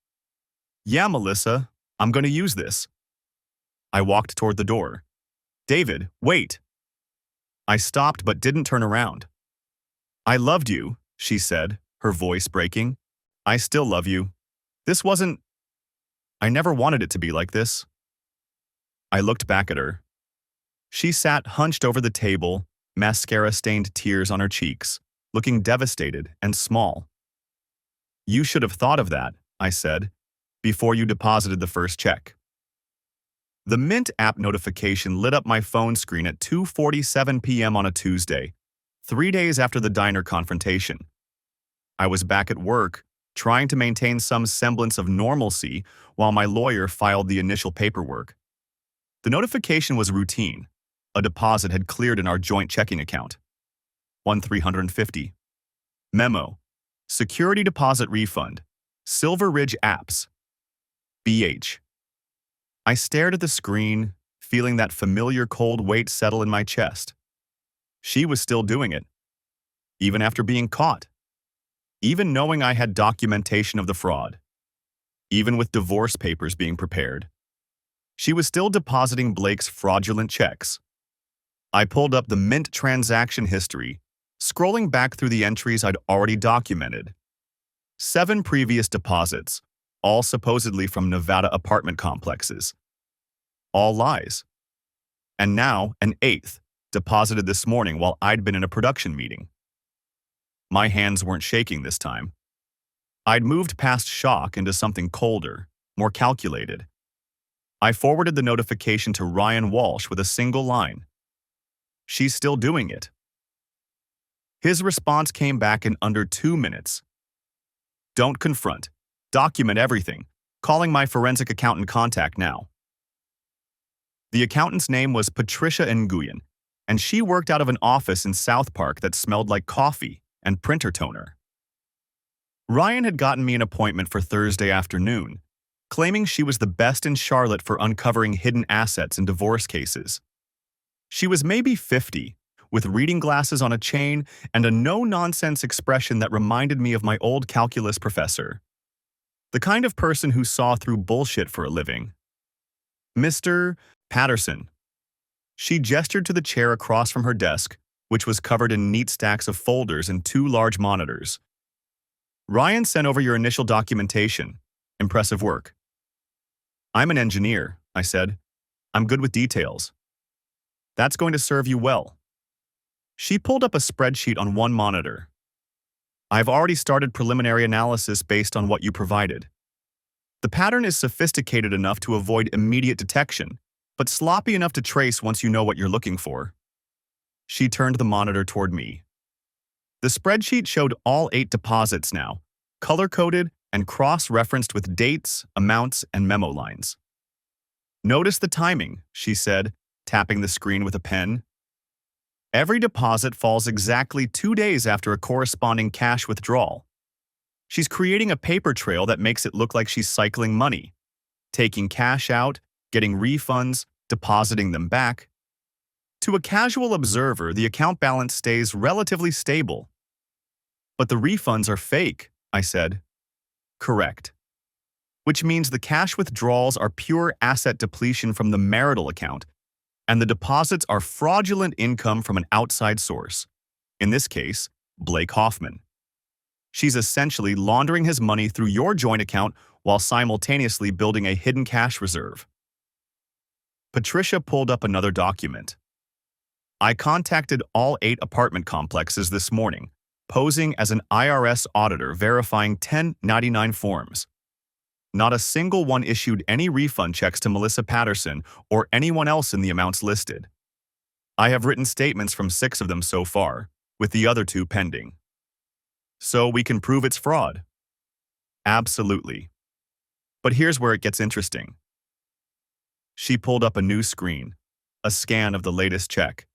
Yeah, Melissa, I'm going to use this. I walked toward the door. David, wait! I stopped but didn't turn around. I loved you, she said, her voice breaking. I still love you. This wasn't… I never wanted it to be like this. I looked back at her. She sat hunched over the table, mascara-stained tears on her cheeks, looking devastated and small. You should have thought of that, I said, before you deposited the first check. The Mint app notification lit up my phone screen at 2:47 p.m. on a Tuesday, 3 days after the diner confrontation. I was back at work, trying to maintain some semblance of normalcy while my lawyer filed the initial paperwork. The notification was routine. A deposit had cleared in our joint checking account. 1,350. Memo. Security deposit refund. Silver Ridge Apps. BH. I stared at the screen, feeling that familiar cold weight settle in my chest. She was still doing it, even after being caught. Even knowing I had documentation of the fraud. Even with divorce papers being prepared. She was still depositing Blake's fraudulent checks. I pulled up the Mint transaction history, scrolling back through the entries I'd already documented. 7 previous deposits, all supposedly from Nevada apartment complexes. All lies. And now, an 8th, deposited this morning while I'd been in a production meeting. My hands weren't shaking this time. I'd moved past shock into something colder, more calculated. I forwarded the notification to Ryan Walsh with a single line. She's still doing it. His response came back in under 2 minutes. Don't confront. Document everything. Calling my forensic accountant contact now. The accountant's name was Patricia Nguyen, and she worked out of an office in South Park that smelled like coffee and printer toner. Ryan had gotten me an appointment for Thursday afternoon, claiming she was the best in Charlotte for uncovering hidden assets in divorce cases. She was maybe 50, with reading glasses on a chain and a no-nonsense expression that reminded me of my old calculus professor. The kind of person who saw through bullshit for a living. Mr. Patterson. She gestured to the chair across from her desk, which was covered in neat stacks of folders and 2 large monitors. Ryan sent over your initial documentation. Impressive work. I'm an engineer, I said. I'm good with details. That's going to serve you well. She pulled up a spreadsheet on one monitor. I've already started preliminary analysis based on what you provided. The pattern is sophisticated enough to avoid immediate detection, but sloppy enough to trace once you know what you're looking for. She turned the monitor toward me. The spreadsheet showed all 8 deposits now, color-coded and cross-referenced with dates, amounts, and memo lines. Notice the timing, she said, tapping the screen with a pen. Every deposit falls exactly 2 days after a corresponding cash withdrawal. She's creating a paper trail that makes it look like she's cycling money, taking cash out, getting refunds, depositing them back. To a casual observer, the account balance stays relatively stable. But the refunds are fake, I said. Correct. Which means the cash withdrawals are pure asset depletion from the marital account, and the deposits are fraudulent income from an outside source, in this case, Blake Hoffman. She's essentially laundering his money through your joint account while simultaneously building a hidden cash reserve. Patricia pulled up another document. I contacted all 8 apartment complexes this morning, posing as an IRS auditor verifying 1099 forms. Not a single one issued any refund checks to Melissa Patterson or anyone else in the amounts listed. I have written statements from 6 of them so far, with the other 2 pending. So we can prove it's fraud. Absolutely. But here's where it gets interesting. She pulled up a new screen, a scan of the latest check.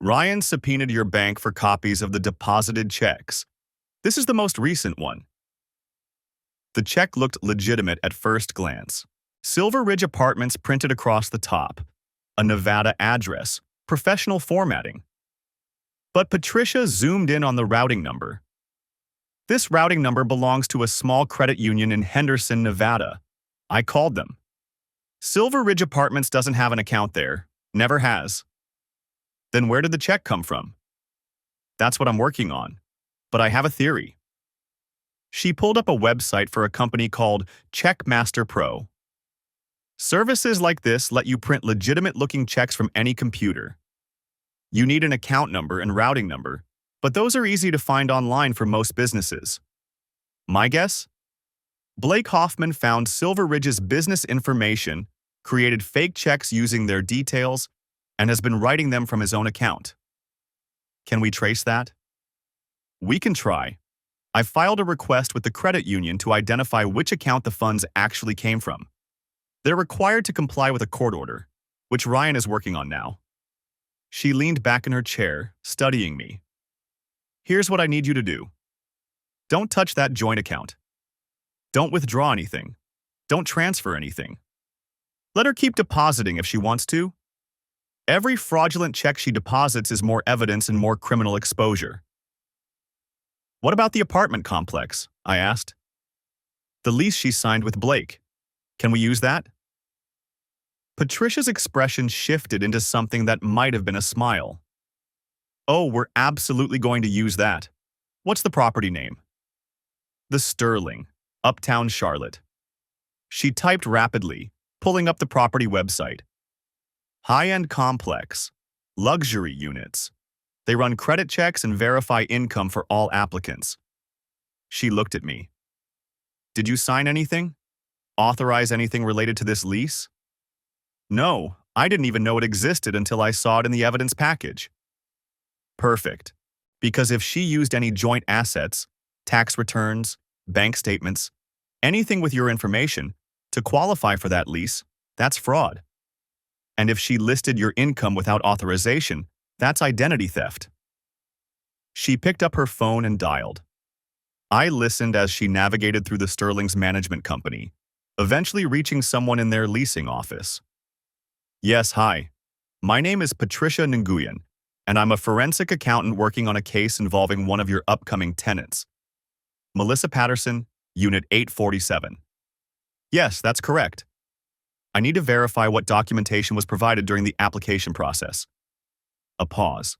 Ryan subpoenaed your bank for copies of the deposited checks. This is the most recent one. The check looked legitimate at first glance. Silver Ridge Apartments printed across the top. A Nevada address, professional formatting. But Patricia zoomed in on the routing number. This routing number belongs to a small credit union in Henderson, Nevada. I called them. Silver Ridge Apartments doesn't have an account there. Never has. Then where did the check come from? That's what I'm working on. But I have a theory. She pulled up a website for a company called Checkmaster Pro. Services like this let you print legitimate-looking checks from any computer. You need an account number and routing number, but those are easy to find online for most businesses. My guess? Blake Hoffman found Silver Ridge's business information, created fake checks using their details, and has been writing them from his own account. Can we trace that? We can try. I filed a request with the credit union to identify which account the funds actually came from. They're required to comply with a court order, which Ryan is working on now. She leaned back in her chair, studying me. Here's what I need you to do. Don't touch that joint account. Don't withdraw anything. Don't transfer anything. Let her keep depositing if she wants to. Every fraudulent check she deposits is more evidence and more criminal exposure. What about the apartment complex? I asked. The lease she signed with Blake. Can we use that? Patricia's expression shifted into something that might have been a smile. Oh, we're absolutely going to use that. What's the property name? The Sterling, Uptown Charlotte. She typed rapidly, pulling up the property website. High-end complex, luxury units. They run credit checks and verify income for all applicants. She looked at me. Did you sign anything? Authorize anything related to this lease? No, I didn't even know it existed until I saw it in the evidence package. Perfect. Because if she used any joint assets, tax returns, bank statements, anything with your information, to qualify for that lease, that's fraud. And if she listed your income without authorization, that's identity theft. She picked up her phone and dialed. I listened as she navigated through the Sterling's management company, eventually reaching someone in their leasing office. Yes, hi. My name is Patricia Nguyen, and I'm a forensic accountant working on a case involving one of your upcoming tenants. Melissa Patterson, Unit 847. Yes, that's correct. I need to verify what documentation was provided during the application process. A pause.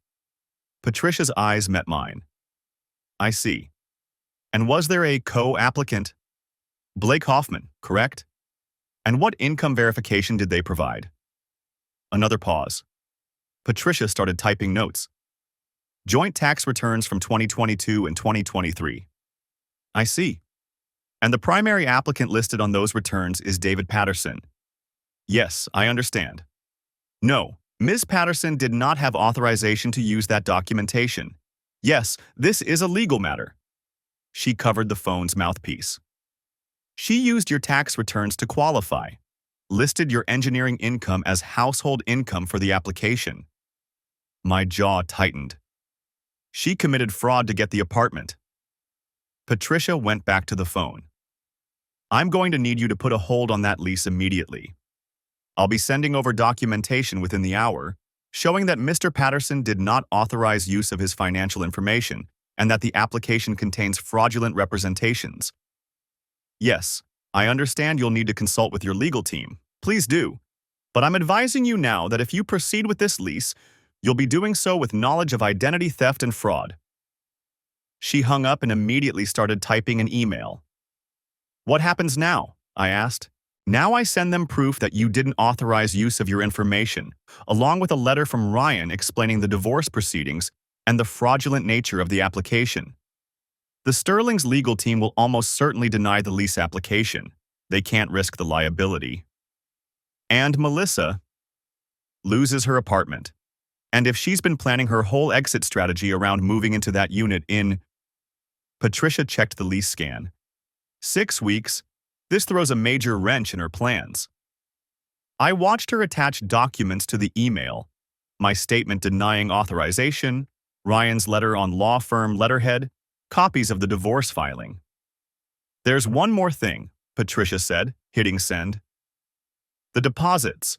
Patricia's eyes met mine. I see. And was there a co-applicant? Blake Hoffman, correct? And what income verification did they provide? Another pause. Patricia started typing notes. Joint tax returns from 2022 and 2023. I see. And the primary applicant listed on those returns is David Patterson. Yes, I understand. No, Ms. Patterson did not have authorization to use that documentation. Yes, this is a legal matter. She covered the phone's mouthpiece. She used your tax returns to qualify, listed your engineering income as household income for the application. My jaw tightened. She committed fraud to get the apartment. Patricia went back to the phone. I'm going to need you to put a hold on that lease immediately. I'll be sending over documentation within the hour, showing that Mr. Patterson did not authorize use of his financial information and that the application contains fraudulent representations. Yes, I understand you'll need to consult with your legal team. Please do. But I'm advising you now that if you proceed with this lease, you'll be doing so with knowledge of identity theft and fraud. She hung up and immediately started typing an email. What happens now? I asked. Now I send them proof that you didn't authorize use of your information, along with a letter from Ryan explaining the divorce proceedings and the fraudulent nature of the application. The Sterling's legal team will almost certainly deny the lease application. They can't risk the liability. And Melissa loses her apartment. And if she's been planning her whole exit strategy around moving into that unit in... Patricia checked the lease scan. 6 weeks. This throws a major wrench in her plans. I watched her attach documents to the email, my statement denying authorization, Ryan's letter on law firm letterhead, copies of the divorce filing. There's one more thing, Patricia said, hitting send. The deposits.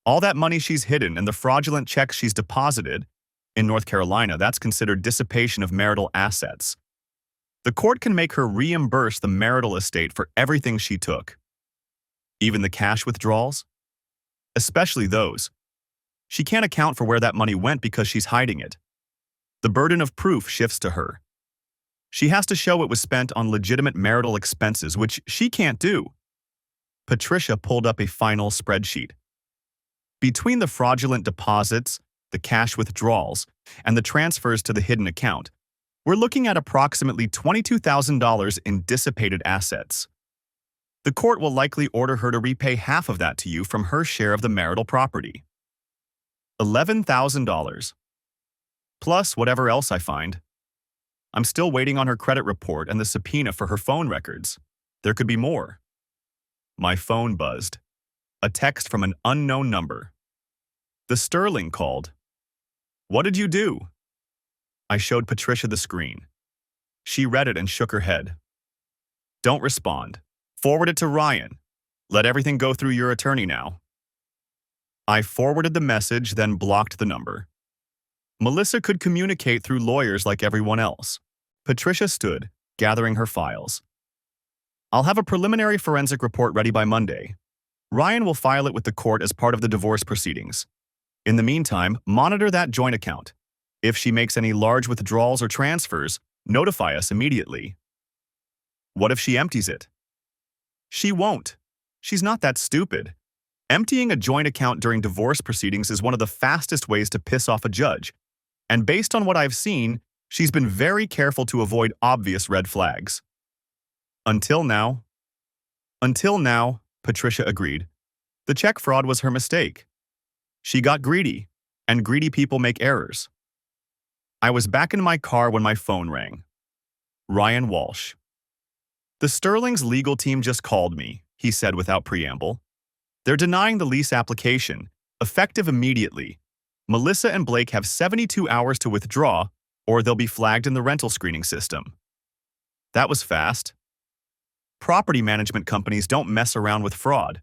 All that money she's hidden and the fraudulent checks she's deposited. In North Carolina, that's considered dissipation of marital assets. The court can make her reimburse the marital estate for everything she took. Even the cash withdrawals? especially those. She can't account for where that money went because she's hiding it. The burden of proof shifts to her. She has to show it was spent on legitimate marital expenses, which she can't do. Patricia pulled up a final spreadsheet. Between the fraudulent deposits, the cash withdrawals, and the transfers to the hidden account, we're looking at approximately $22,000 in dissipated assets. The court will likely order her to repay half of that to you from her share of the marital property. $11,000. Plus whatever else I find. I'm still waiting on her credit report and the subpoena for her phone records. There could be more. My phone buzzed. A text from an unknown number. The Sterling called. What did you do? I showed Patricia the screen. She read it and shook her head. Don't respond. Forward it to Ryan. Let everything go through your attorney now. I forwarded the message, then blocked the number. Melissa could communicate through lawyers like everyone else. Patricia stood, gathering her files. I'll have a preliminary forensic report ready by Monday. Ryan will file it with the court as part of the divorce proceedings. In the meantime, monitor that joint account. If she makes any large withdrawals or transfers, notify us immediately. What if she empties it? She won't. She's not that stupid. Emptying a joint account during divorce proceedings is one of the fastest ways to piss off a judge. And based on what I've seen, she's been very careful to avoid obvious red flags. Until now, Patricia agreed. The check fraud was her mistake. She got greedy, and greedy people make errors. I was back in my car when my phone rang. Ryan Walsh. The Sterling's legal team just called me, he said without preamble. They're denying the lease application, effective immediately. Melissa and Blake have 72 hours to withdraw, or they'll be flagged in the rental screening system. That was fast. Property management companies don't mess around with fraud.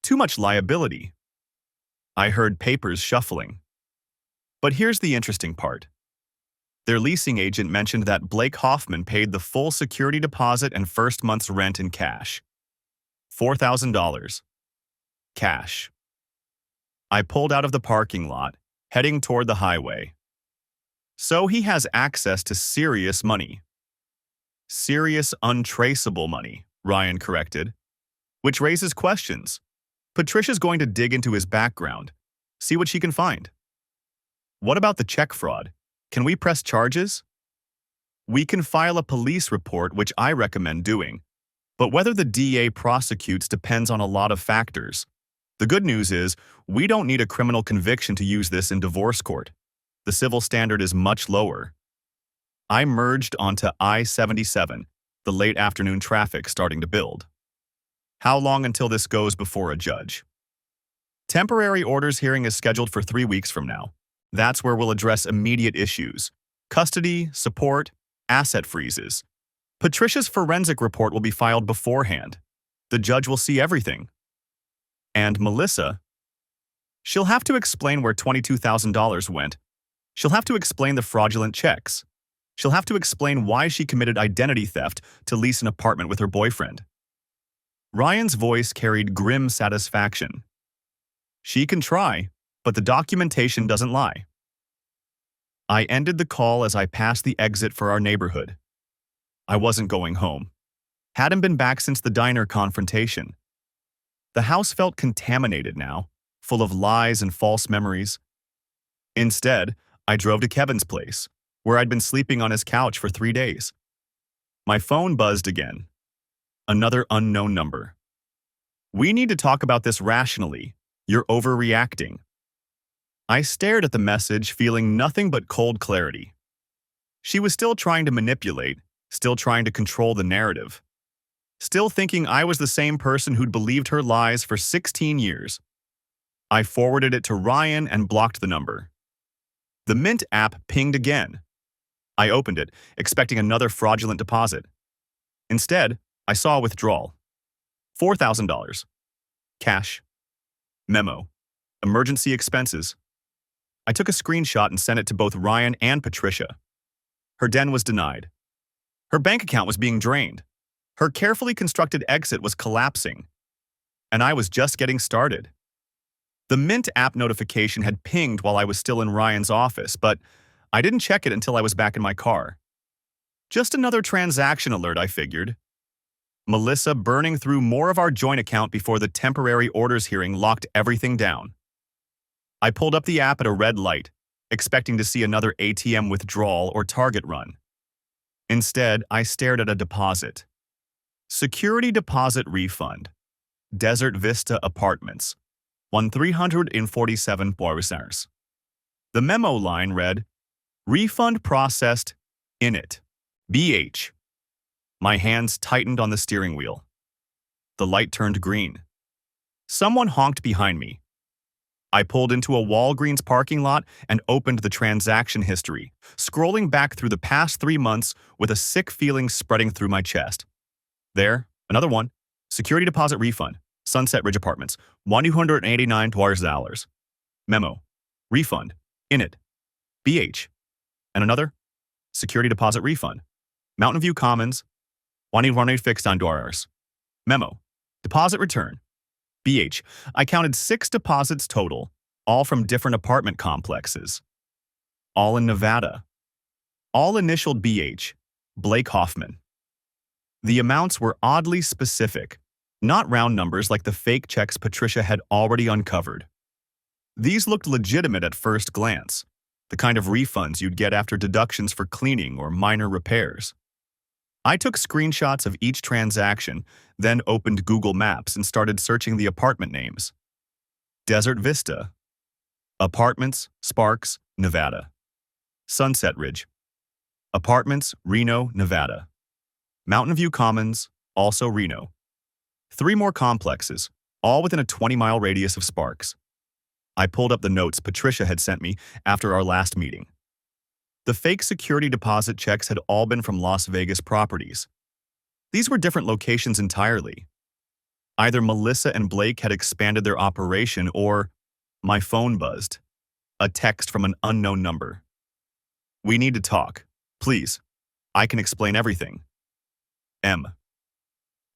Too much liability. I heard papers shuffling. But here's the interesting part. Their leasing agent mentioned that Blake Hoffman paid the full security deposit and first month's rent in cash. $4,000. Cash. I pulled out of the parking lot, heading toward the highway. So he has access to serious money. Serious, untraceable money, Ryan corrected. Which raises questions. Patricia's going to dig into his background, see what she can find. What about the check fraud? Can we press charges? We can file a police report, which I recommend doing. But whether the DA prosecutes depends on a lot of factors. The good news is, we don't need a criminal conviction to use this in divorce court. The civil standard is much lower. I merged onto I-77, the late afternoon traffic starting to build. How long until this goes before a judge? Temporary orders hearing is scheduled for 3 weeks from now. That's where we'll address immediate issues: custody, support, asset freezes. Patricia's forensic report will be filed beforehand. The judge will see everything. And Melissa? She'll have to explain where $22,000 went. She'll have to explain the fraudulent checks. She'll have to explain why she committed identity theft to lease an apartment with her boyfriend. Ryan's voice carried grim satisfaction. She can try, but the documentation doesn't lie. I ended the call as I passed the exit for our neighborhood. I wasn't going home. Hadn't been back since the diner confrontation. The house felt contaminated now, full of lies and false memories. Instead, I drove to Kevin's place, where I'd been sleeping on his couch for 3 days. My phone buzzed again. Another unknown number. We need to talk about this rationally. You're overreacting. I stared at the message, feeling nothing but cold clarity. She was still trying to manipulate, still trying to control the narrative. Still thinking I was the same person who'd believed her lies for 16 years. I forwarded it to Ryan and blocked the number. The Mint app pinged again. I opened it, expecting another fraudulent deposit. Instead, I saw a withdrawal. $4,000. Cash. Memo. Emergency expenses. I took a screenshot and sent it to both Ryan and Patricia. Her den was denied. Her bank account was being drained. Her carefully constructed exit was collapsing. And I was just getting started. The Mint app notification had pinged while I was still in Ryan's office, but I didn't check it until I was back in my car. Just another transaction alert, I figured. Melissa burning through more of our joint account before the temporary orders hearing locked everything down. I pulled up the app at a red light, expecting to see another ATM withdrawal or target run. Instead, I stared at a deposit. Security deposit refund. Desert Vista Apartments. $1,347. The memo line read, "Refund processed in it. BH." My hands tightened on the steering wheel. The light turned green. Someone honked behind me. I pulled into a Walgreens parking lot and opened the transaction history, scrolling back through the past 3 months with a sick feeling spreading through my chest. There, another one. Security deposit refund. Sunset Ridge Apartments. $189. Memo. Refund. In it. BH. And another. Security deposit refund. Mountain View Commons. $189. Memo. Deposit return. BH. I counted 6 deposits total, all from different apartment complexes. All in Nevada. All initialed BH. Blake Hoffman. The amounts were oddly specific, not round numbers like the fake checks Patricia had already uncovered. These looked legitimate at first glance, the kind of refunds you'd get after deductions for cleaning or minor repairs. I took screenshots of each transaction, then opened Google Maps and started searching the apartment names. Desert Vista. Apartments, Sparks, Nevada. Sunset Ridge. Apartments, Reno, Nevada. Mountain View Commons, also Reno. 3 more complexes, all within a 20-mile radius of Sparks. I pulled up the notes Patricia had sent me after our last meeting. The fake security deposit checks had all been from Las Vegas properties. These were different locations entirely. Either Melissa and Blake had expanded their operation or my phone buzzed. A text from an unknown number. "We need to talk. Please. I can explain everything. M."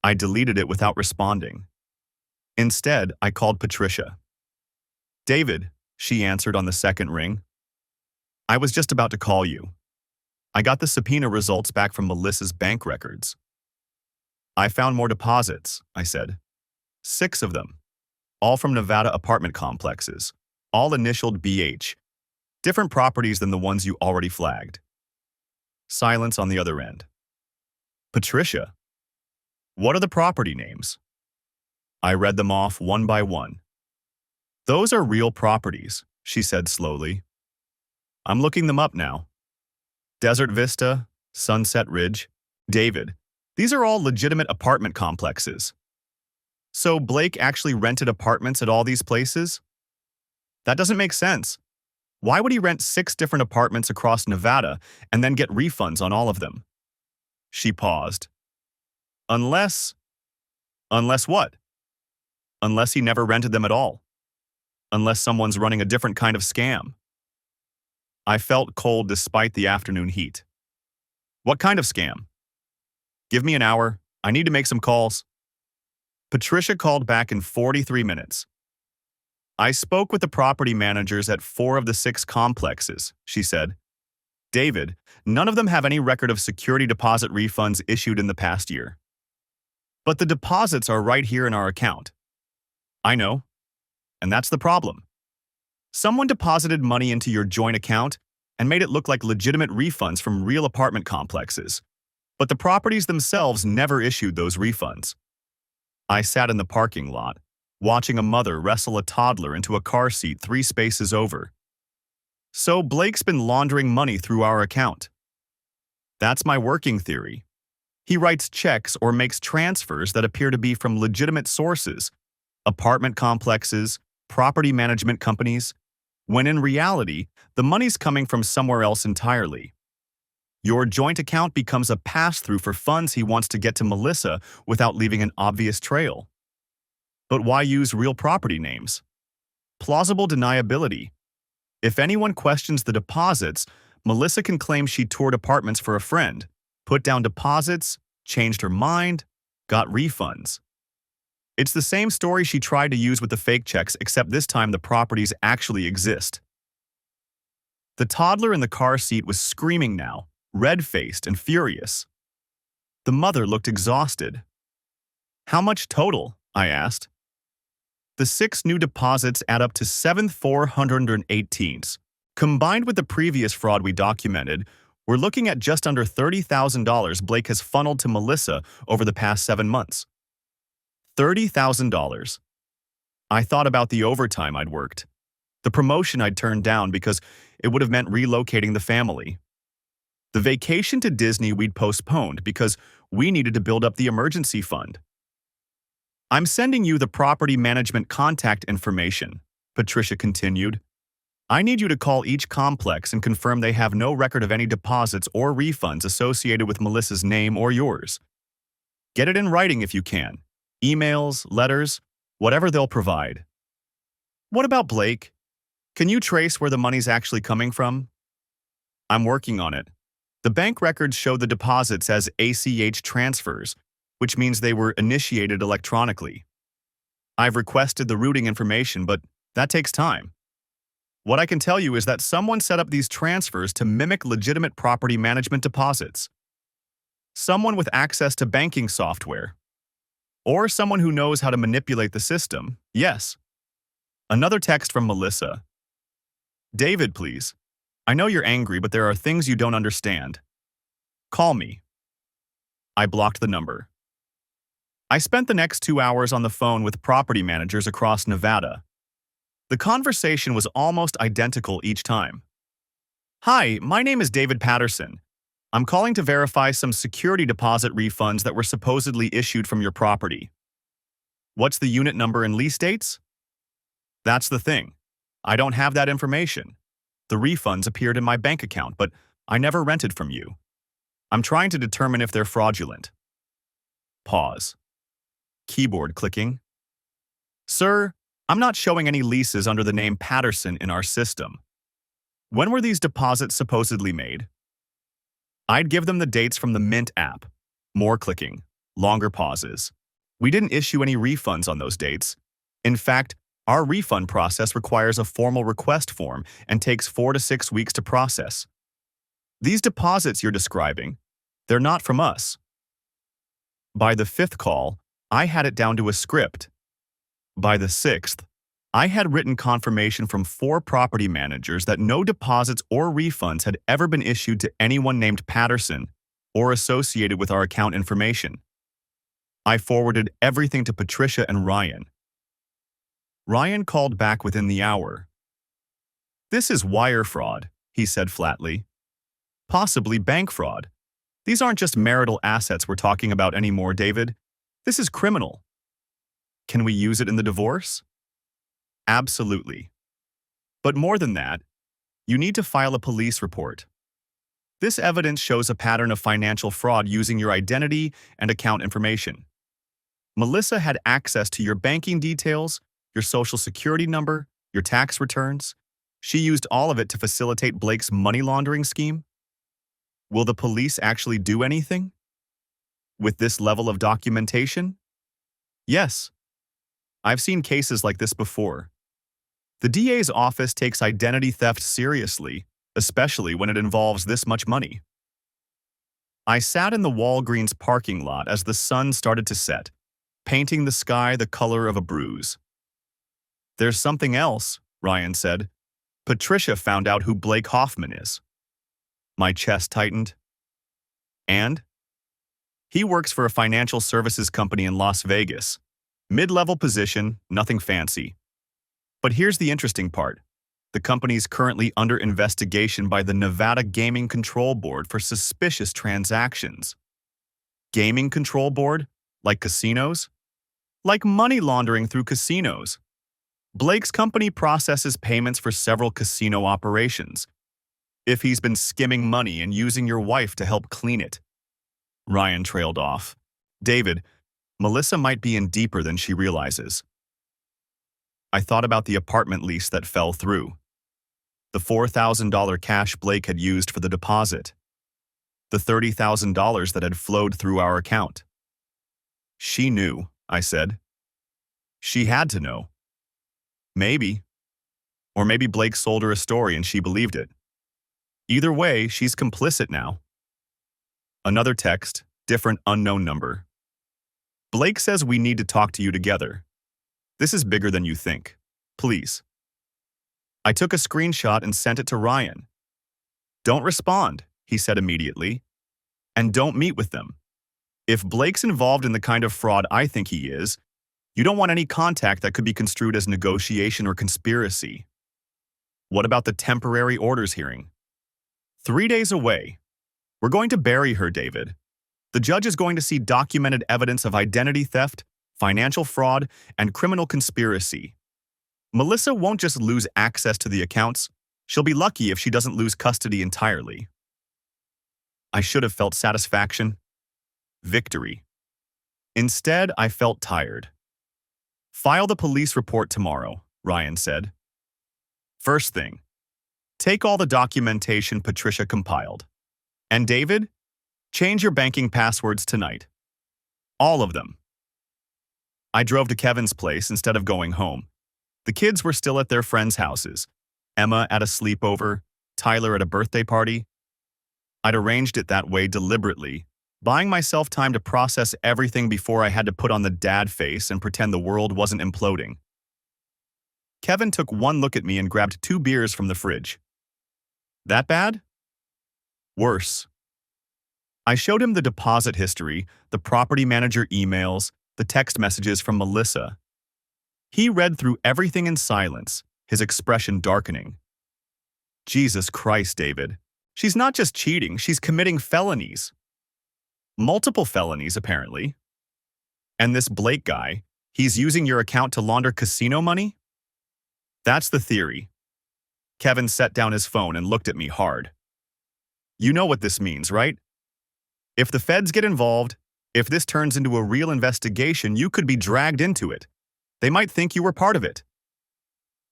I deleted it without responding. Instead, I called Patricia. "David," she answered on the second ring. "I was just about to call you. I got the subpoena results back from Melissa's bank records." "I found more deposits," I said. 6 of them. All from Nevada apartment complexes. All initialed BH. Different properties than the ones you already flagged. Silence on the other end. "Patricia, what are the property names?" I read them off one by one. "Those are real properties," she said slowly. "I'm looking them up now. Desert Vista, Sunset Ridge, David. These are all legitimate apartment complexes. So Blake actually rented apartments at all these places? That doesn't make sense. Why would he rent 6 different apartments across Nevada and then get refunds on all of them?" She paused. Unless what? Unless he never rented them at all. Unless someone's running a different kind of scam. I felt cold despite the afternoon heat. "What kind of scam?" "Give me an hour. I need to make some calls." Patricia called back in 43 minutes. "I spoke with the property managers at 4 of the 6 complexes," she said. "David, none of them have any record of security deposit refunds issued in the past year. But the deposits are right here in our account." "I know. And that's the problem. Someone deposited money into your joint account and made it look like legitimate refunds from real apartment complexes. But the properties themselves never issued those refunds." I sat in the parking lot, watching a mother wrestle a toddler into a car seat 3 spaces over. "So Blake's been laundering money through our account." "That's my working theory. He writes checks or makes transfers that appear to be from legitimate sources, apartment complexes, property management companies, when in reality, the money's coming from somewhere else entirely. Your joint account becomes a pass-through for funds he wants to get to Melissa without leaving an obvious trail. But why use real property names? Plausible deniability. If anyone questions the deposits, Melissa can claim she toured apartments for a friend, put down deposits, changed her mind, got refunds. It's the same story she tried to use with the fake checks, except this time the properties actually exist. The toddler in the car seat was screaming now, red-faced and furious. The mother looked exhausted. "How much total?" I asked. "The 6 new deposits add up to 7,418. Combined with the previous fraud we documented, we're looking at just under $30,000 Blake has funneled to Melissa over the past 7 months. $30,000. I thought about the overtime I'd worked, the promotion I'd turned down because it would have meant relocating the family, the vacation to Disney we'd postponed because we needed to build up the emergency fund. I'm sending you the property management contact information," Patricia continued. "I need you to call each complex and confirm they have no record of any deposits or refunds associated with Melissa's name or yours. Get it in writing if you can. Emails, letters, whatever they'll provide." "What about Blake? Can you trace where the money's actually coming from?" "I'm working on it. The bank records show the deposits as ACH transfers, which means they were initiated electronically. I've requested the routing information, but that takes time. What I can tell you is that someone set up these transfers to mimic legitimate property management deposits. Someone with access to banking software. Or someone who knows how to manipulate the system, yes." Another text from Melissa. "David, please. I know you're angry, but there are things you don't understand. Call me." I blocked the number. I spent the next 2 hours on the phone with property managers across Nevada. The conversation was almost identical each time. "Hi, my name is David Patterson. I'm calling to verify some security deposit refunds that were supposedly issued from your property. What's the unit number and lease dates?" "That's the thing. I don't have that information. The refunds appeared in my bank account, but I never rented from you. I'm trying to determine if they're fraudulent." Pause. Keyboard clicking. "Sir, I'm not showing any leases under the name Patterson in our system. When were these deposits supposedly made?" I'd give them the dates from the Mint app. More clicking. Longer pauses. "We didn't issue any refunds on those dates. In fact, our refund process requires a formal request form and takes 4 to 6 weeks to process. These deposits you're describing, they're not from us." By the 5th call, I had it down to a script. By the 6th, I had written confirmation from 4 property managers that no deposits or refunds had ever been issued to anyone named Patterson or associated with our account information. I forwarded everything to Patricia and Ryan. Ryan called back within the hour. "This is wire fraud," he said flatly. "Possibly bank fraud. These aren't just marital assets we're talking about anymore, David. This is criminal. Can we use it in the divorce?" "Absolutely. But more than that, you need to file a police report. This evidence shows a pattern of financial fraud using your identity and account information. Melissa had access to your banking details, your social security number, your tax returns. She used all of it to facilitate Blake's money laundering scheme. Will the police actually do anything with this level of documentation?" "Yes. I've seen cases like this before. The DA's office takes identity theft seriously, especially when it involves this much money." I sat in the Walgreens parking lot as the sun started to set, painting the sky the color of a bruise. "There's something else," Ryan said. "Patricia found out who Blake Hoffman is." My chest tightened. "And?" "He works for a financial services company in Las Vegas. Mid-level position, nothing fancy. But here's the interesting part. The company's currently under investigation by the Nevada Gaming Control Board for suspicious transactions." Gaming Control Board? Like casinos? Like money laundering through casinos. Blake's company processes payments for several casino operations. If he's been skimming money and using your wife to help clean it. Ryan trailed off. "David, Melissa might be in deeper than she realizes." I thought about the apartment lease that fell through. The $4,000 cash Blake had used for the deposit. The $30,000 that had flowed through our account. "She knew," I said. She had to know. Maybe. Or maybe Blake sold her a story and she believed it. Either way, she's complicit now. Another text, different unknown number. Blake says we need to talk to you together. This is bigger than you think. Please. I took a screenshot and sent it to Ryan. Don't respond, he said immediately. And don't meet with them. If Blake's involved in the kind of fraud I think he is, you don't want any contact that could be construed as negotiation or conspiracy. What about the temporary orders hearing? 3 days away. We're going to bury her, David. The judge is going to see documented evidence of identity theft, financial fraud, and criminal conspiracy. Melissa won't just lose access to the accounts, she'll be lucky if she doesn't lose custody entirely. I should have felt satisfaction, victory. Instead, I felt tired. File the police report tomorrow, Ryan said. First thing, take all the documentation Patricia compiled. And David, change your banking passwords tonight. All of them. I drove to Kevin's place instead of going home. The kids were still at their friends' houses. Emma at a sleepover, Tyler at a birthday party. I'd arranged it that way deliberately, buying myself time to process everything before I had to put on the dad face and pretend the world wasn't imploding. Kevin took one look at me and grabbed 2 beers from the fridge. That bad? Worse. I showed him the deposit history, the property manager emails, the text messages from Melissa. He read through everything in silence, his expression darkening. Jesus Christ, David. She's not just cheating, she's committing felonies. Multiple felonies, apparently. And this Blake guy, he's using your account to launder casino money? That's the theory. Kevin set down his phone and looked at me hard. You know what this means, right? If the feds get involved, if this turns into a real investigation, you could be dragged into it. They might think you were part of it.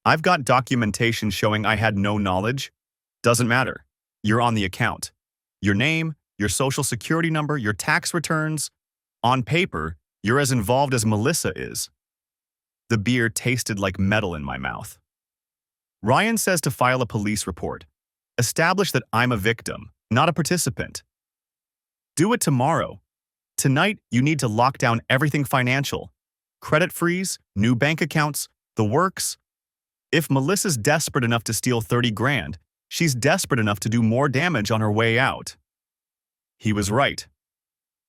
I've got documentation showing I had no knowledge. Doesn't matter. You're on the account. Your name, your social security number, your tax returns. On paper, you're as involved as Melissa is. The beer tasted like metal in my mouth. Ryan says to file a police report. Establish that I'm a victim, not a participant. Do it tomorrow. Tonight, you need to lock down everything financial. Credit freeze, new bank accounts, the works. If Melissa's desperate enough to steal 30 grand, she's desperate enough to do more damage on her way out. He was right.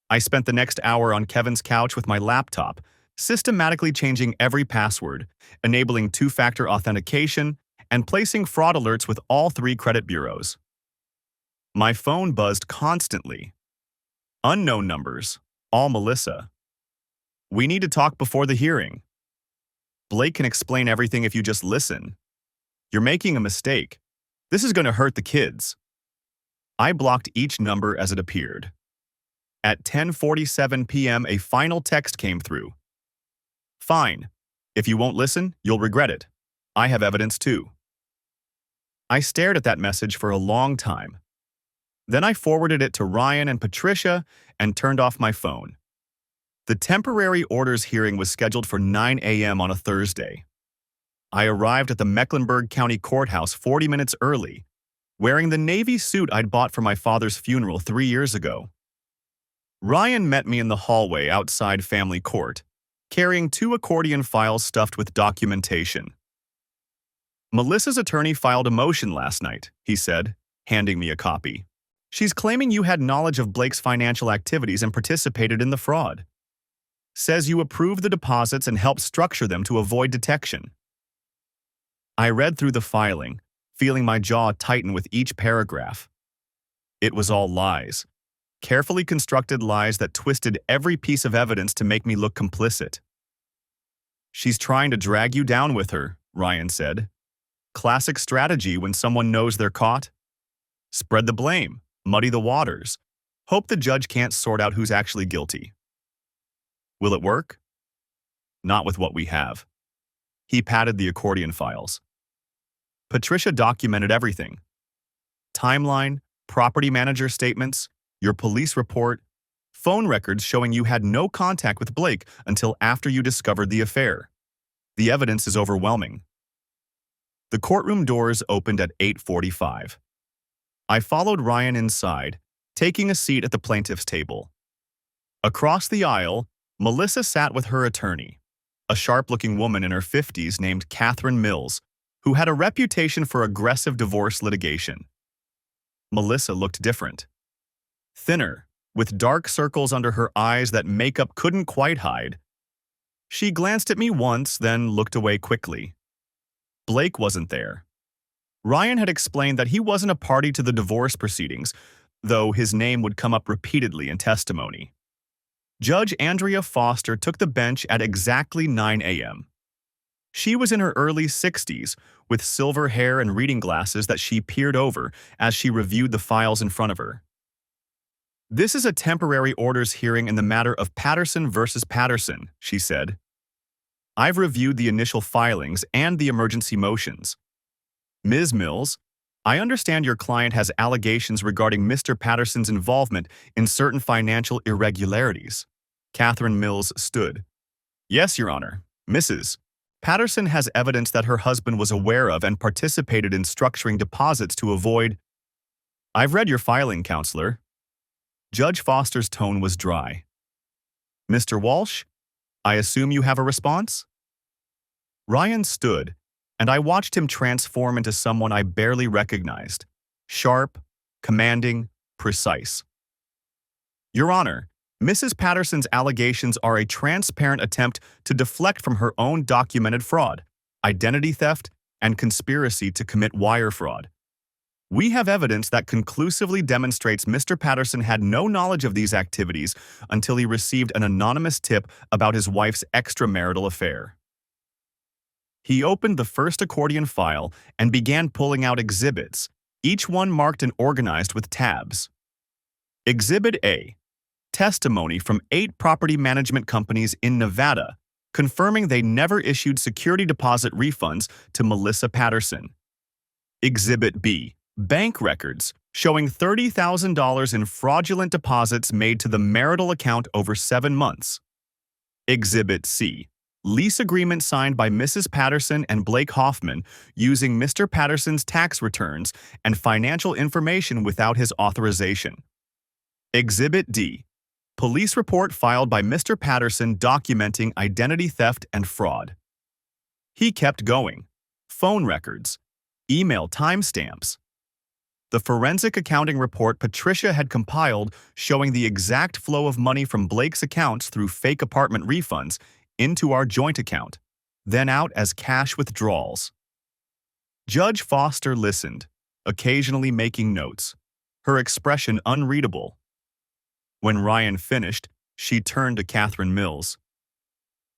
I spent the next hour on Kevin's couch with my laptop, systematically changing every password, enabling 2-factor authentication, and placing fraud alerts with all 3 credit bureaus. My phone buzzed constantly. Unknown numbers, all Melissa. We need to talk before the hearing. Blake can explain everything if you just listen. You're making a mistake. This is going to hurt the kids. I blocked each number as it appeared. At 10:47 p.m., a final text came through. Fine. If you won't listen, you'll regret it. I have evidence too. I stared at that message for a long time. Then I forwarded it to Ryan and Patricia and turned off my phone. The temporary orders hearing was scheduled for 9 a.m. on a Thursday. I arrived at the Mecklenburg County Courthouse 40 minutes early, wearing the navy suit I'd bought for my father's funeral 3 years ago. Ryan met me in the hallway outside family court, carrying 2 accordion files stuffed with documentation. Melissa's attorney filed a motion last night, he said, handing me a copy. She's claiming you had knowledge of Blake's financial activities and participated in the fraud. Says you approved the deposits and helped structure them to avoid detection. I read through the filing, feeling my jaw tighten with each paragraph. It was all lies. Carefully constructed lies that twisted every piece of evidence to make me look complicit. She's trying to drag you down with her, Ryan said. Classic strategy when someone knows they're caught. Spread the blame, muddy the waters, hope the judge can't sort out who's actually guilty. Will it work? Not with what we have. He patted the accordion files. Patricia documented everything. Timeline, property manager statements, your police report, phone records showing you had no contact with Blake until after you discovered the affair. The evidence is overwhelming. The courtroom doors opened at 8:45. I followed Ryan inside, taking a seat at the plaintiff's table. Across the aisle, Melissa sat with her attorney, a sharp-looking woman in her 50s named Catherine Mills, who had a reputation for aggressive divorce litigation. Melissa looked different. Thinner, with dark circles under her eyes that makeup couldn't quite hide. She glanced at me once, then looked away quickly. Blake wasn't there. Ryan had explained that he wasn't a party to the divorce proceedings, though his name would come up repeatedly in testimony. Judge Andrea Foster took the bench at exactly 9 a.m. She was in her early 60s, with silver hair and reading glasses that she peered over as she reviewed the files in front of her. "This is a temporary orders hearing in the matter of Patterson versus Patterson," she said. "I've reviewed the initial filings and the emergency motions. Ms. Mills, I understand your client has allegations regarding Mr. Patterson's involvement in certain financial irregularities." Catherine Mills stood. "Yes, Your Honor. Mrs. Patterson has evidence that her husband was aware of and participated in structuring deposits to avoid—" "I've read your filing, Counselor." Judge Foster's tone was dry. "Mr. Walsh, I assume you have a response?" Ryan stood, and I watched him transform into someone I barely recognized. Sharp, commanding, precise. "Your Honor, Mrs. Patterson's allegations are a transparent attempt to deflect from her own documented fraud, identity theft, and conspiracy to commit wire fraud. We have evidence that conclusively demonstrates Mr. Patterson had no knowledge of these activities until he received an anonymous tip about his wife's extramarital affair." He opened the first accordion file and began pulling out exhibits, each one marked and organized with tabs. Exhibit A: testimony from 8 property management companies in Nevada, confirming they never issued security deposit refunds to Melissa Patterson. Exhibit B: bank records showing $30,000 in fraudulent deposits made to the marital account over 7 months. Exhibit C: lease agreement signed by Mrs. Patterson and Blake Hoffman using Mr. Patterson's tax returns and financial information without his authorization. Exhibit D: police report filed by Mr. Patterson documenting identity theft and fraud. He kept going. Phone records, email timestamps. The forensic accounting report Patricia had compiled showing the exact flow of money from Blake's accounts through fake apartment refunds into our joint account, then out as cash withdrawals. Judge Foster listened, occasionally making notes, her expression unreadable. When Ryan finished, she turned to Catherine Mills.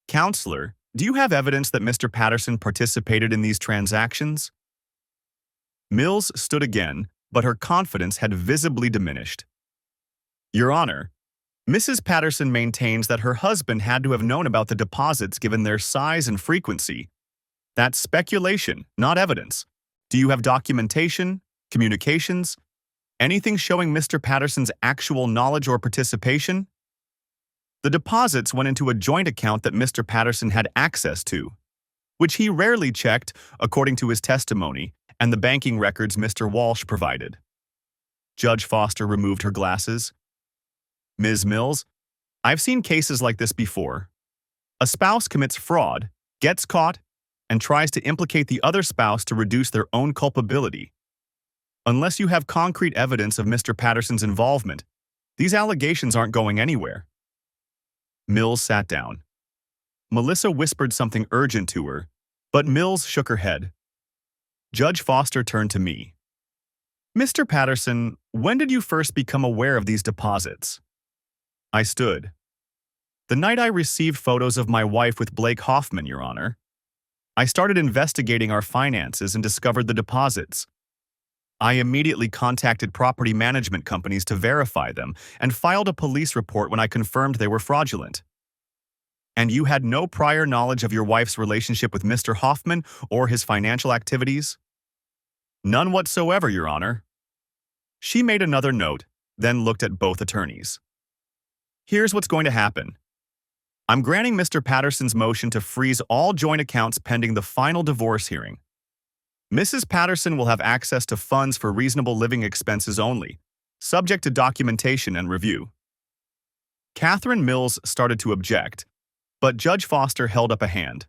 "Counselor, do you have evidence that Mr. Patterson participated in these transactions?" Mills stood again, but her confidence had visibly diminished. "Your Honor, Mrs. Patterson maintains that her husband had to have known about the deposits given their size and frequency. That's speculation, not evidence. Do you have documentation, communications, anything showing Mr. Patterson's actual knowledge or participation?" "The deposits went into a joint account that Mr. Patterson had access to, which he rarely checked, according to his testimony, and the banking records Mr. Walsh provided." Judge Foster removed her glasses. "Ms. Mills, I've seen cases like this before. A spouse commits fraud, gets caught, and tries to implicate the other spouse to reduce their own culpability. Unless you have concrete evidence of Mr. Patterson's involvement, these allegations aren't going anywhere." Mills sat down. Melissa whispered something urgent to her, but Mills shook her head. Judge Foster turned to me. "Mr. Patterson, when did you first become aware of these deposits?" I stood. "The night I received photos of my wife with Blake Hoffman, Your Honor. I started investigating our finances and discovered the deposits. I immediately contacted property management companies to verify them and filed a police report when I confirmed they were fraudulent." "And you had no prior knowledge of your wife's relationship with Mr. Hoffman or his financial activities?" "None whatsoever, Your Honor." She made another note, then looked at both attorneys. "Here's what's going to happen. I'm granting Mr. Patterson's motion to freeze all joint accounts pending the final divorce hearing. Mrs. Patterson will have access to funds for reasonable living expenses only, subject to documentation and review. Catherine Mills started to object, but Judge Foster held up a hand.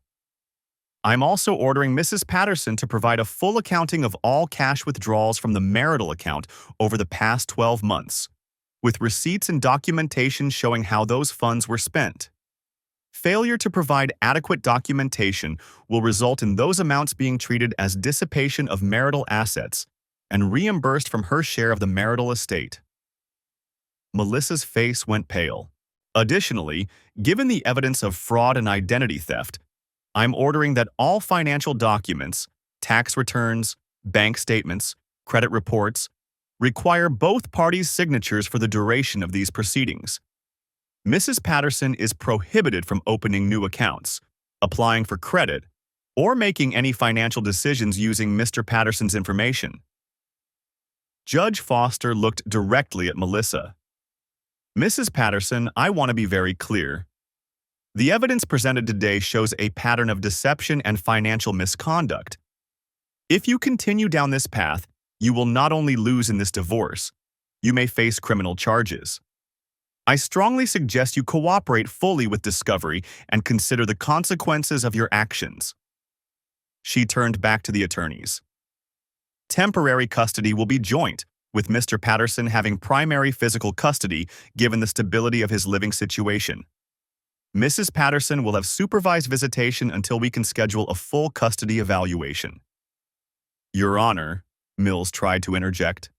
I'm also ordering Mrs. Patterson to provide a full accounting of all cash withdrawals from the marital account over the past 12 months, with receipts and documentation showing how those funds were spent. Failure to provide adequate documentation will result in those amounts being treated as dissipation of marital assets and reimbursed from her share of the marital estate. Melissa's face went pale. Additionally, given the evidence of fraud and identity theft, I'm ordering that all financial documents, tax returns, bank statements, credit reports, require both parties' signatures for the duration of these proceedings. Mrs. Patterson is prohibited from opening new accounts, applying for credit, or making any financial decisions using Mr. Patterson's information. Judge Foster looked directly at Melissa. Mrs. Patterson, I want to be very clear. The evidence presented today shows a pattern of deception and financial misconduct. If you continue down this path, you will not only lose in this divorce, you may face criminal charges. I strongly suggest you cooperate fully with discovery and consider the consequences of your actions. She turned back to the attorneys. Temporary custody will be joint, with Mr. Patterson having primary physical custody given the stability of his living situation. Mrs. Patterson will have supervised visitation until we can schedule a full custody evaluation. Your Honor, Mills tried to interject.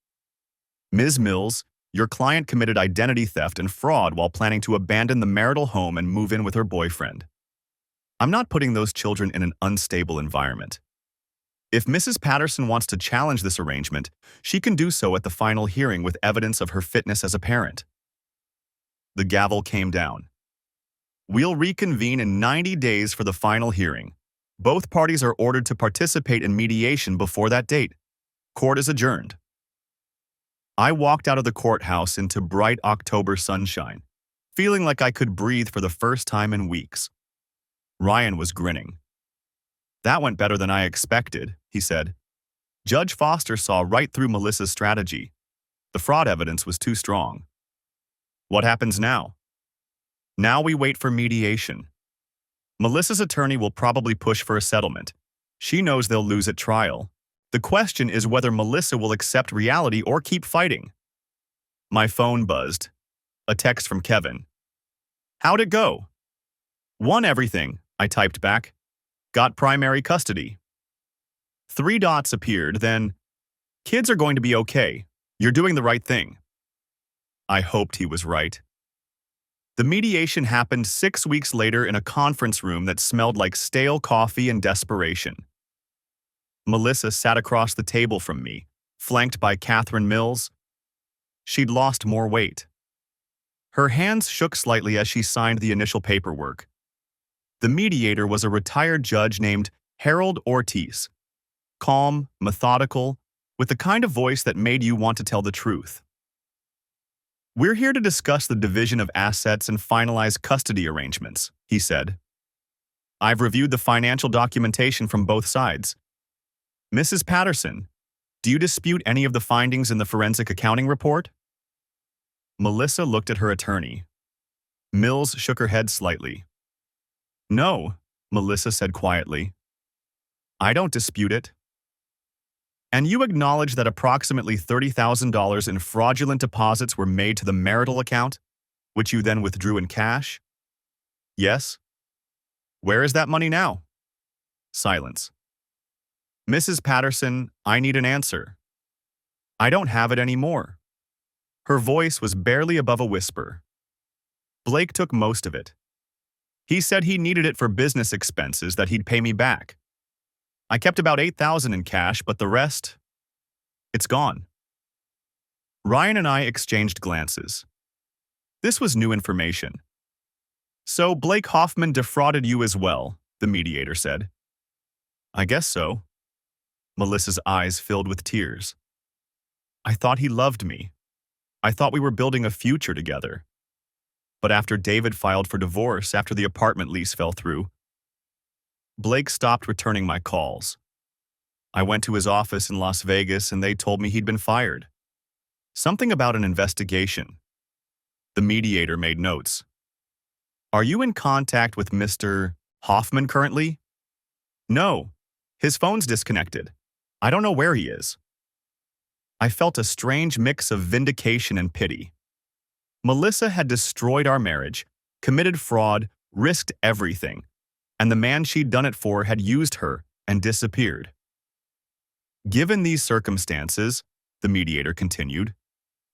Ms. Mills, your client committed identity theft and fraud while planning to abandon the marital home and move in with her boyfriend. I'm not putting those children in an unstable environment. If Mrs. Patterson wants to challenge this arrangement, she can do so at the final hearing with evidence of her fitness as a parent. The gavel came down. We'll reconvene in 90 days for the final hearing. Both parties are ordered to participate in mediation before that date. Court is adjourned. I walked out of the courthouse into bright October sunshine, feeling like I could breathe for the first time in weeks. Ryan was grinning. That went better than I expected, he said. Judge Foster saw right through Melissa's strategy. The fraud evidence was too strong. What happens now? Now we wait for mediation. Melissa's attorney will probably push for a settlement. She knows they'll lose at trial. The question is whether Melissa will accept reality or keep fighting. My phone buzzed. A text from Kevin. How'd it go? Won everything, I typed back. Got primary custody. 3 dots appeared, then, kids are going to be okay. You're doing the right thing. I hoped he was right. The mediation happened 6 weeks later in a conference room that smelled like stale coffee and desperation. Melissa sat across the table from me, flanked by Catherine Mills. She'd lost more weight. Her hands shook slightly as she signed the initial paperwork. The mediator was a retired judge named Harold Ortiz, calm, methodical, with the kind of voice that made you want to tell the truth. We're here to discuss the division of assets and finalize custody arrangements, he said. I've reviewed the financial documentation from both sides. Mrs. Patterson, do you dispute any of the findings in the forensic accounting report? Melissa looked at her attorney. Mills shook her head slightly. No, Melissa said quietly. I don't dispute it. And you acknowledge that approximately $30,000 in fraudulent deposits were made to the marital account, which you then withdrew in cash? Yes. Where is that money now? Silence. Mrs. Patterson, I need an answer. I don't have it anymore. Her voice was barely above a whisper. Blake took most of it. He said he needed it for business expenses that he'd pay me back. I kept about $8,000 in cash, but the rest, it's gone. Ryan and I exchanged glances. This was new information. So Blake Hoffman defrauded you as well, the mediator said. I guess so. Melissa's eyes filled with tears. I thought he loved me. I thought we were building a future together. But after David filed for divorce after the apartment lease fell through, Blake stopped returning my calls. I went to his office in Las Vegas and they told me he'd been fired. Something about an investigation. The mediator made notes. Are you in contact with Mr. Hoffman currently? No. His phone's disconnected. I don't know where he is. I felt a strange mix of vindication and pity. Melissa had destroyed our marriage, committed fraud, risked everything, and the man she'd done it for had used her and disappeared. Given these circumstances, the mediator continued,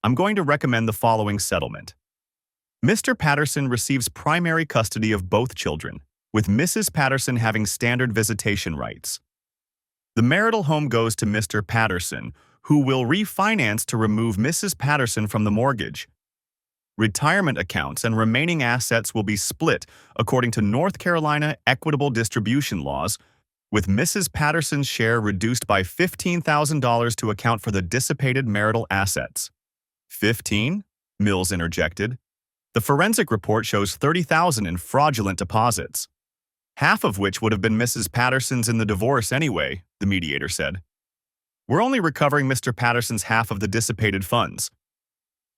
I'm going to recommend the following settlement. Mr. Patterson receives primary custody of both children, with Mrs. Patterson having standard visitation rights. The marital home goes to Mr. Patterson, who will refinance to remove Mrs. Patterson from the mortgage. Retirement accounts and remaining assets will be split according to North Carolina equitable distribution laws, with Mrs. Patterson's share reduced by $15,000 to account for the dissipated marital assets. 15? Mills interjected. The forensic report shows $30,000 in fraudulent deposits, half of which would have been Mrs. Patterson's in the divorce anyway, the mediator said. We're only recovering Mr. Patterson's half of the dissipated funds.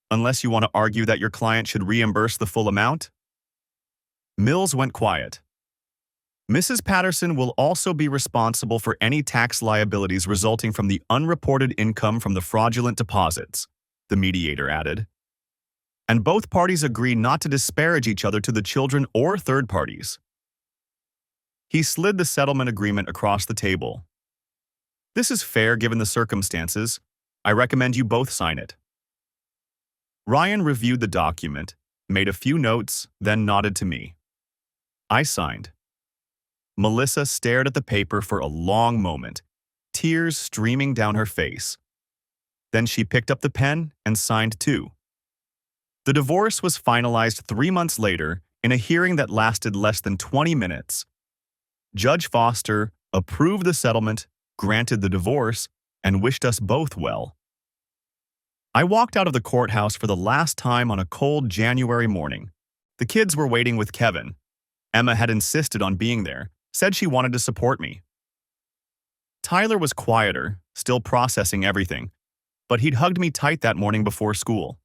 Unless you want to argue that your client should reimburse the full amount? Mills went quiet. Mrs. Patterson will also be responsible for any tax liabilities resulting from the unreported income from the fraudulent deposits, the mediator added. And both parties agree not to disparage each other to the children or third parties. He slid the settlement agreement across the table. This is fair given the circumstances. I recommend you both sign it. Ryan reviewed the document, made a few notes, then nodded to me. I signed. Melissa stared at the paper for a long moment, tears streaming down her face. Then she picked up the pen and signed too. The divorce was finalized 3 months later in a hearing that lasted less than 20 minutes. Judge Foster approved the settlement, granted the divorce, and wished us both well. I walked out of the courthouse for the last time on a cold January morning. The kids were waiting with Kevin. Emma had insisted on being there, said she wanted to support me. Tyler was quieter, still processing everything, but he'd hugged me tight that morning before school.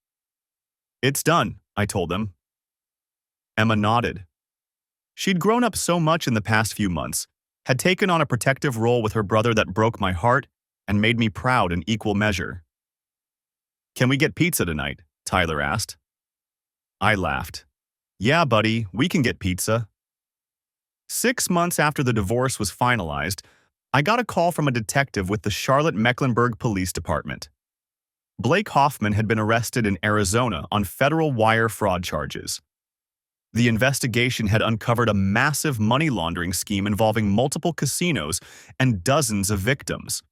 It's done, I told him. Emma nodded. She'd grown up so much in the past few months, had taken on a protective role with her brother that broke my heart and made me proud in equal measure. Can we get pizza tonight? Tyler asked. I laughed. Yeah, buddy, we can get pizza. 6 months after the divorce was finalized, I got a call from a detective with the Charlotte-Mecklenburg Police Department. Blake Hoffman had been arrested in Arizona on federal wire fraud charges. The investigation had uncovered a massive money laundering scheme involving multiple casinos and dozens of victims.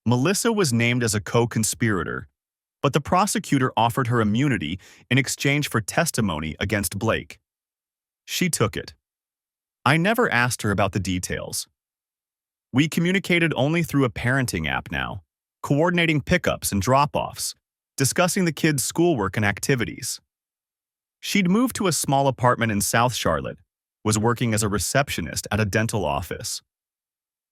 Melissa was named as a co-conspirator, but the prosecutor offered her immunity in exchange for testimony against Blake. She took it. I never asked her about the details. We communicated only through a parenting app now, coordinating pickups and drop-offs, discussing the kids' schoolwork and activities. She'd moved to a small apartment in South Charlotte, was working as a receptionist at a dental office.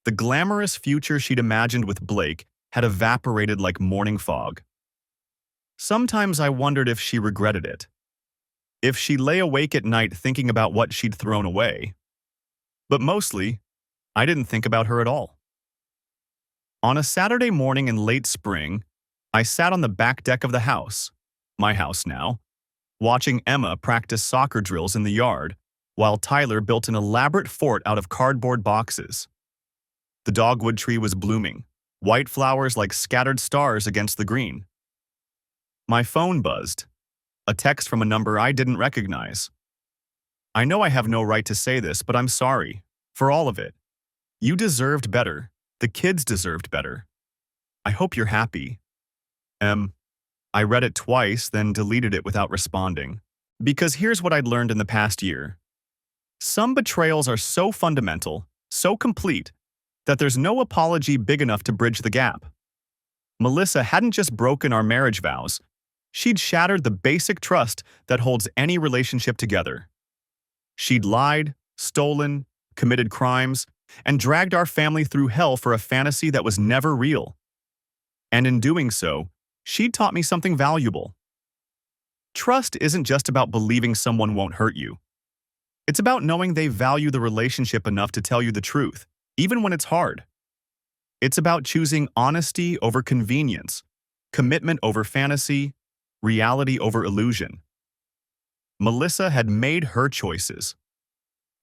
The glamorous future she'd imagined with Blake had evaporated like morning fog. Sometimes I wondered if she regretted it. If she lay awake at night thinking about what she'd thrown away. But mostly, I didn't think about her at all. On a Saturday morning in late spring, I sat on the back deck of the house, my house now, watching Emma practice soccer drills in the yard, while Tyler built an elaborate fort out of cardboard boxes. The dogwood tree was blooming, white flowers like scattered stars against the green. My phone buzzed, a text from a number I didn't recognize. I know I have no right to say this, but I'm sorry, for all of it. You deserved better. The kids deserved better. I hope you're happy. I read it twice, then deleted it without responding. Because here's what I'd learned in the past year. Some betrayals are so fundamental, so complete, that there's no apology big enough to bridge the gap. Melissa hadn't just broken our marriage vows, She'd shattered the basic trust that holds any relationship together. She'd lied, stolen, committed crimes, and dragged our family through hell for a fantasy that was never real. And in doing so, she'd taught me something valuable. Trust isn't just about believing someone won't hurt you. It's about knowing they value the relationship enough to tell you the truth, even when it's hard. It's about choosing honesty over convenience, commitment over fantasy, reality over illusion. Melissa had made her choices.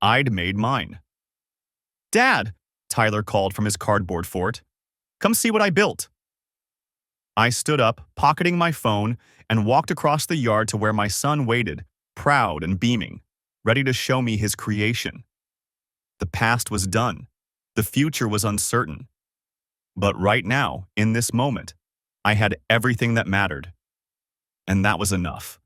I'd made mine. "Dad," Tyler called from his cardboard fort. "Come see what I built." I stood up, pocketing my phone, and walked across the yard to where my son waited, proud and beaming, ready to show me his creation. The past was done. The future was uncertain. But right now, in this moment, I had everything that mattered. And that was enough.